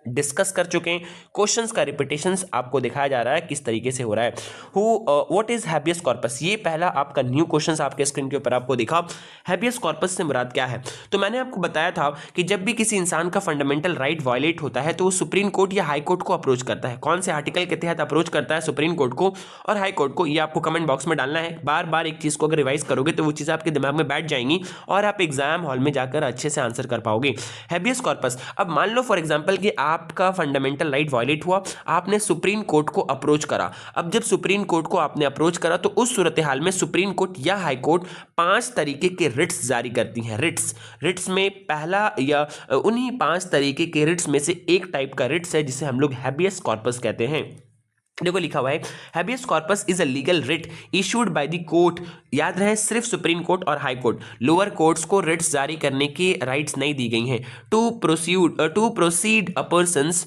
डिस्कस कर चुके हैं। क्वेश्चंस का रिपीटेशंस आपको दिखाया जा रहा है किस तरीके से हो रहा है। व्हाट इज हैबियस कॉर्पस, ये पहला आपका न्यू क्वेश्चंस आपके स्क्रीन के ऊपर आपको दिखा। हैबियस कॉर्पस से मुराद क्या है? तो मैंने आपको बताया था कि जब भी किसी इंसान का फंडामेंटल राइट वायलेट होता है तो वो सुप्रीम कोर्ट या हाई कोर्ट को अप्रोच करता है। कौन से आर्टिकल के तहत अप्रोच करता है? सुप्रीम कोर्ट को और हाई कोर्ट को। ये आपको कमेंट बॉक्स में डालना है। बार बार एक चीज को अगर रिवाइज करोगे तो वो चीज आपके दिमाग में बैठ जाएंगी और आप एग्जाम हॉल में जाकर अच्छे से आंसर कर पाओगे। हैबियस कॉर्पस, अब मान लो फॉर एग्जांपल कि आपका फंडामेंटल राइट वायलेट हुआ, आपने सुप्रीम कोर्ट को अप्रोच करा। अब जब सुप्रीम कोर्ट को आपने अप्रोच करा तो उस सूरत हाल में सुप्रीम कोर्ट या हाई कोर्ट 5 तरीके के रिट्स जारी करती हैं। रिट्स में पहला या उन्हीं 5 तरीके के रिट्स में से एक टाइप का रिट्स है जिसे हम लोग हैबियस कॉर्पस कहते हैं। देखो लिखा हुआ है, habeas corpus is a legal writ issued by the court. याद रहे सिर्फ सुप्रीम कोर्ट और हाई कोर्ट, लोअर कोर्ट्स को रिट्स जारी करने की राइट्स नहीं दी गई हैं। To proceed a persons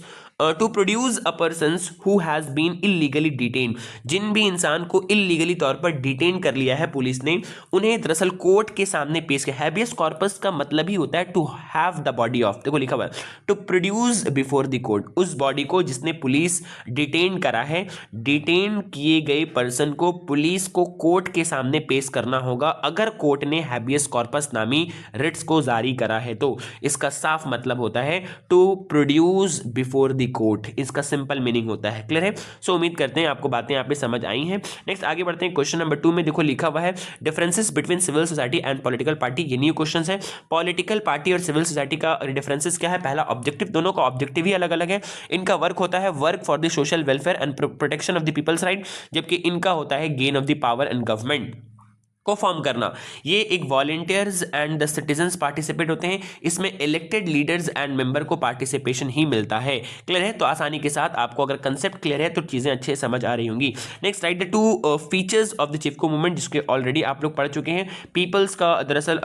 to produce a persons who has been illegally detain, जिन भी इंसान को इलीगली तौर पर डिटेन कर लिया है पुलिस ने, उन्हें दरअसल कोर्ट के सामने पेश किया। हैबियस कॉर्पस का मतलब ही होता है to have the body of, देखो लिखा हुआ है, to produce before the court, उस बॉडी को जिसने पुलिस डिटेन करा है, डिटेन किए गए पर्सन को पुलिस को कोर्ट के सामने पेश करना होगा अगर कोर्ट ने हैबियस कॉर्पस नामी रिट्स को जारी करा है। तो इसका साफ मतलब होता है to produce before the court, इसका सिंपल मीनिंग होता है। क्लियर है? सो उम्मीद करते हैं आपको बातें यहाँ पे समझ आई हैं। नेक्स्ट आगे बढ़ते हैं। क्वेश्चन नंबर 2 में देखो लिखा हुआ है, differences between civil society and political party. ये न्यू क्वेश्चन है। पॉलिटिकल पार्टी और सिविल सोसाइटी का डिफरेंसेस क्या है? पहला ऑब्जेक्टिव, दोनों का ऑब्जेक्टिव ही अलग अलग है। इनका वर्क होता है work for the social welfare and protection of the people's right, जबकि इनका होता है gain of the power and government को फॉर्म करना। ये एक volunteers and the citizens participate होते हैं, इसमें इलेक्टेड लीडर्स एंड मेंबर को पार्टिसिपेशन ही मिलता है। क्लियर है? तो आसानी के साथ आपको अगर कंसेप्ट क्लियर है तो चीजें अच्छे समझ आ रही होंगी। Next right the 2 features of the Chipko movement, जिसके ऑलरेडी आप लोग पढ़ चुके हैं। पीपल्स का दरअसल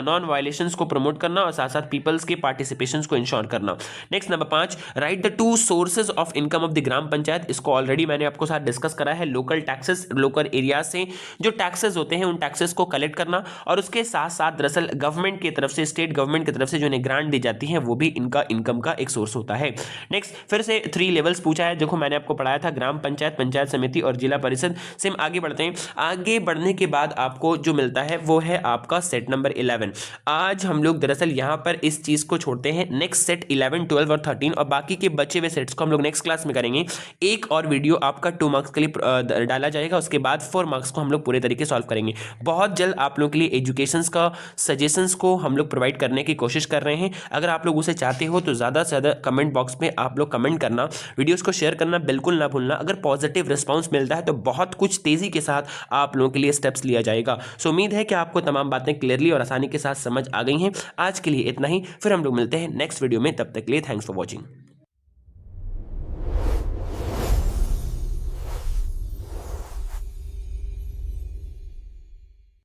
नॉन वायलेशंस को प्रमोट करना और साथ साथ पीपल्स के पार्टिसिपेशन को इंश्योर करना। Next number 5 right the 2 sources of income of the gram panchayat, इसको ऑलरेडी मैंने आपको साथ डिस्कस करा है। लोकल टैक्सेस, लोकल एरिया से जो टैक्सेस होते हैं उन टैक्सेस को कलेक्ट करना, और उसके साथ साथ दरअसल गवर्नमेंट की तरफ से, स्टेट गवर्नमेंट की तरफ से जो इन्हें ग्रांट दी जाती है वो भी इनका इनकम का एक सोर्स होता है। नेक्स्ट फिर से 3 लेवल्स पूछा है। देखो मैंने आपको पढ़ाया था ग्राम पंचायत, पंचायत समिति और जिला परिषद। सेम आगे बढ़ते हैं। आगे बढ़ने के बाद आपको जो मिलता है वो है आपका सेट नंबर 11। आज हम लोग दरअसल यहां पर इस चीज को छोड़ते हैं। नेक्स्ट सेट 11, 12 और 13 और बाकी के बचे हुए सेट्स को हम लोग नेक्स्ट क्लास में करेंगे। एक और वीडियो आपका 2 मार्क्स के लिए डाला जाएगा, उसके बाद 4 मार्क्स को हम लोग पूरे तरीके सॉल्व करेंगे। बहुत जल्द आप लोगों के लिए एजुकेशंस का सजेशंस को हम लोग प्रोवाइड करने की कोशिश कर रहे हैं। अगर आप लोग उसे चाहते हो तो ज़्यादा से ज़्यादा कमेंट बॉक्स में आप लोग कमेंट करना, वीडियोस को शेयर करना बिल्कुल ना भूलना। अगर पॉजिटिव रिस्पांस मिलता है तो बहुत कुछ तेज़ी के साथ आप लोगों के लिए स्टेप्स लिया जाएगा। सो उम्मीद है कि आपको तमाम बातें क्लियरली और आसानी के साथ समझ आ गई हैं। आज के लिए इतना ही, फिर हम लोग मिलते हैं नेक्स्ट वीडियो में। तब तक के लिए थैंक्स फॉर वॉचिंग।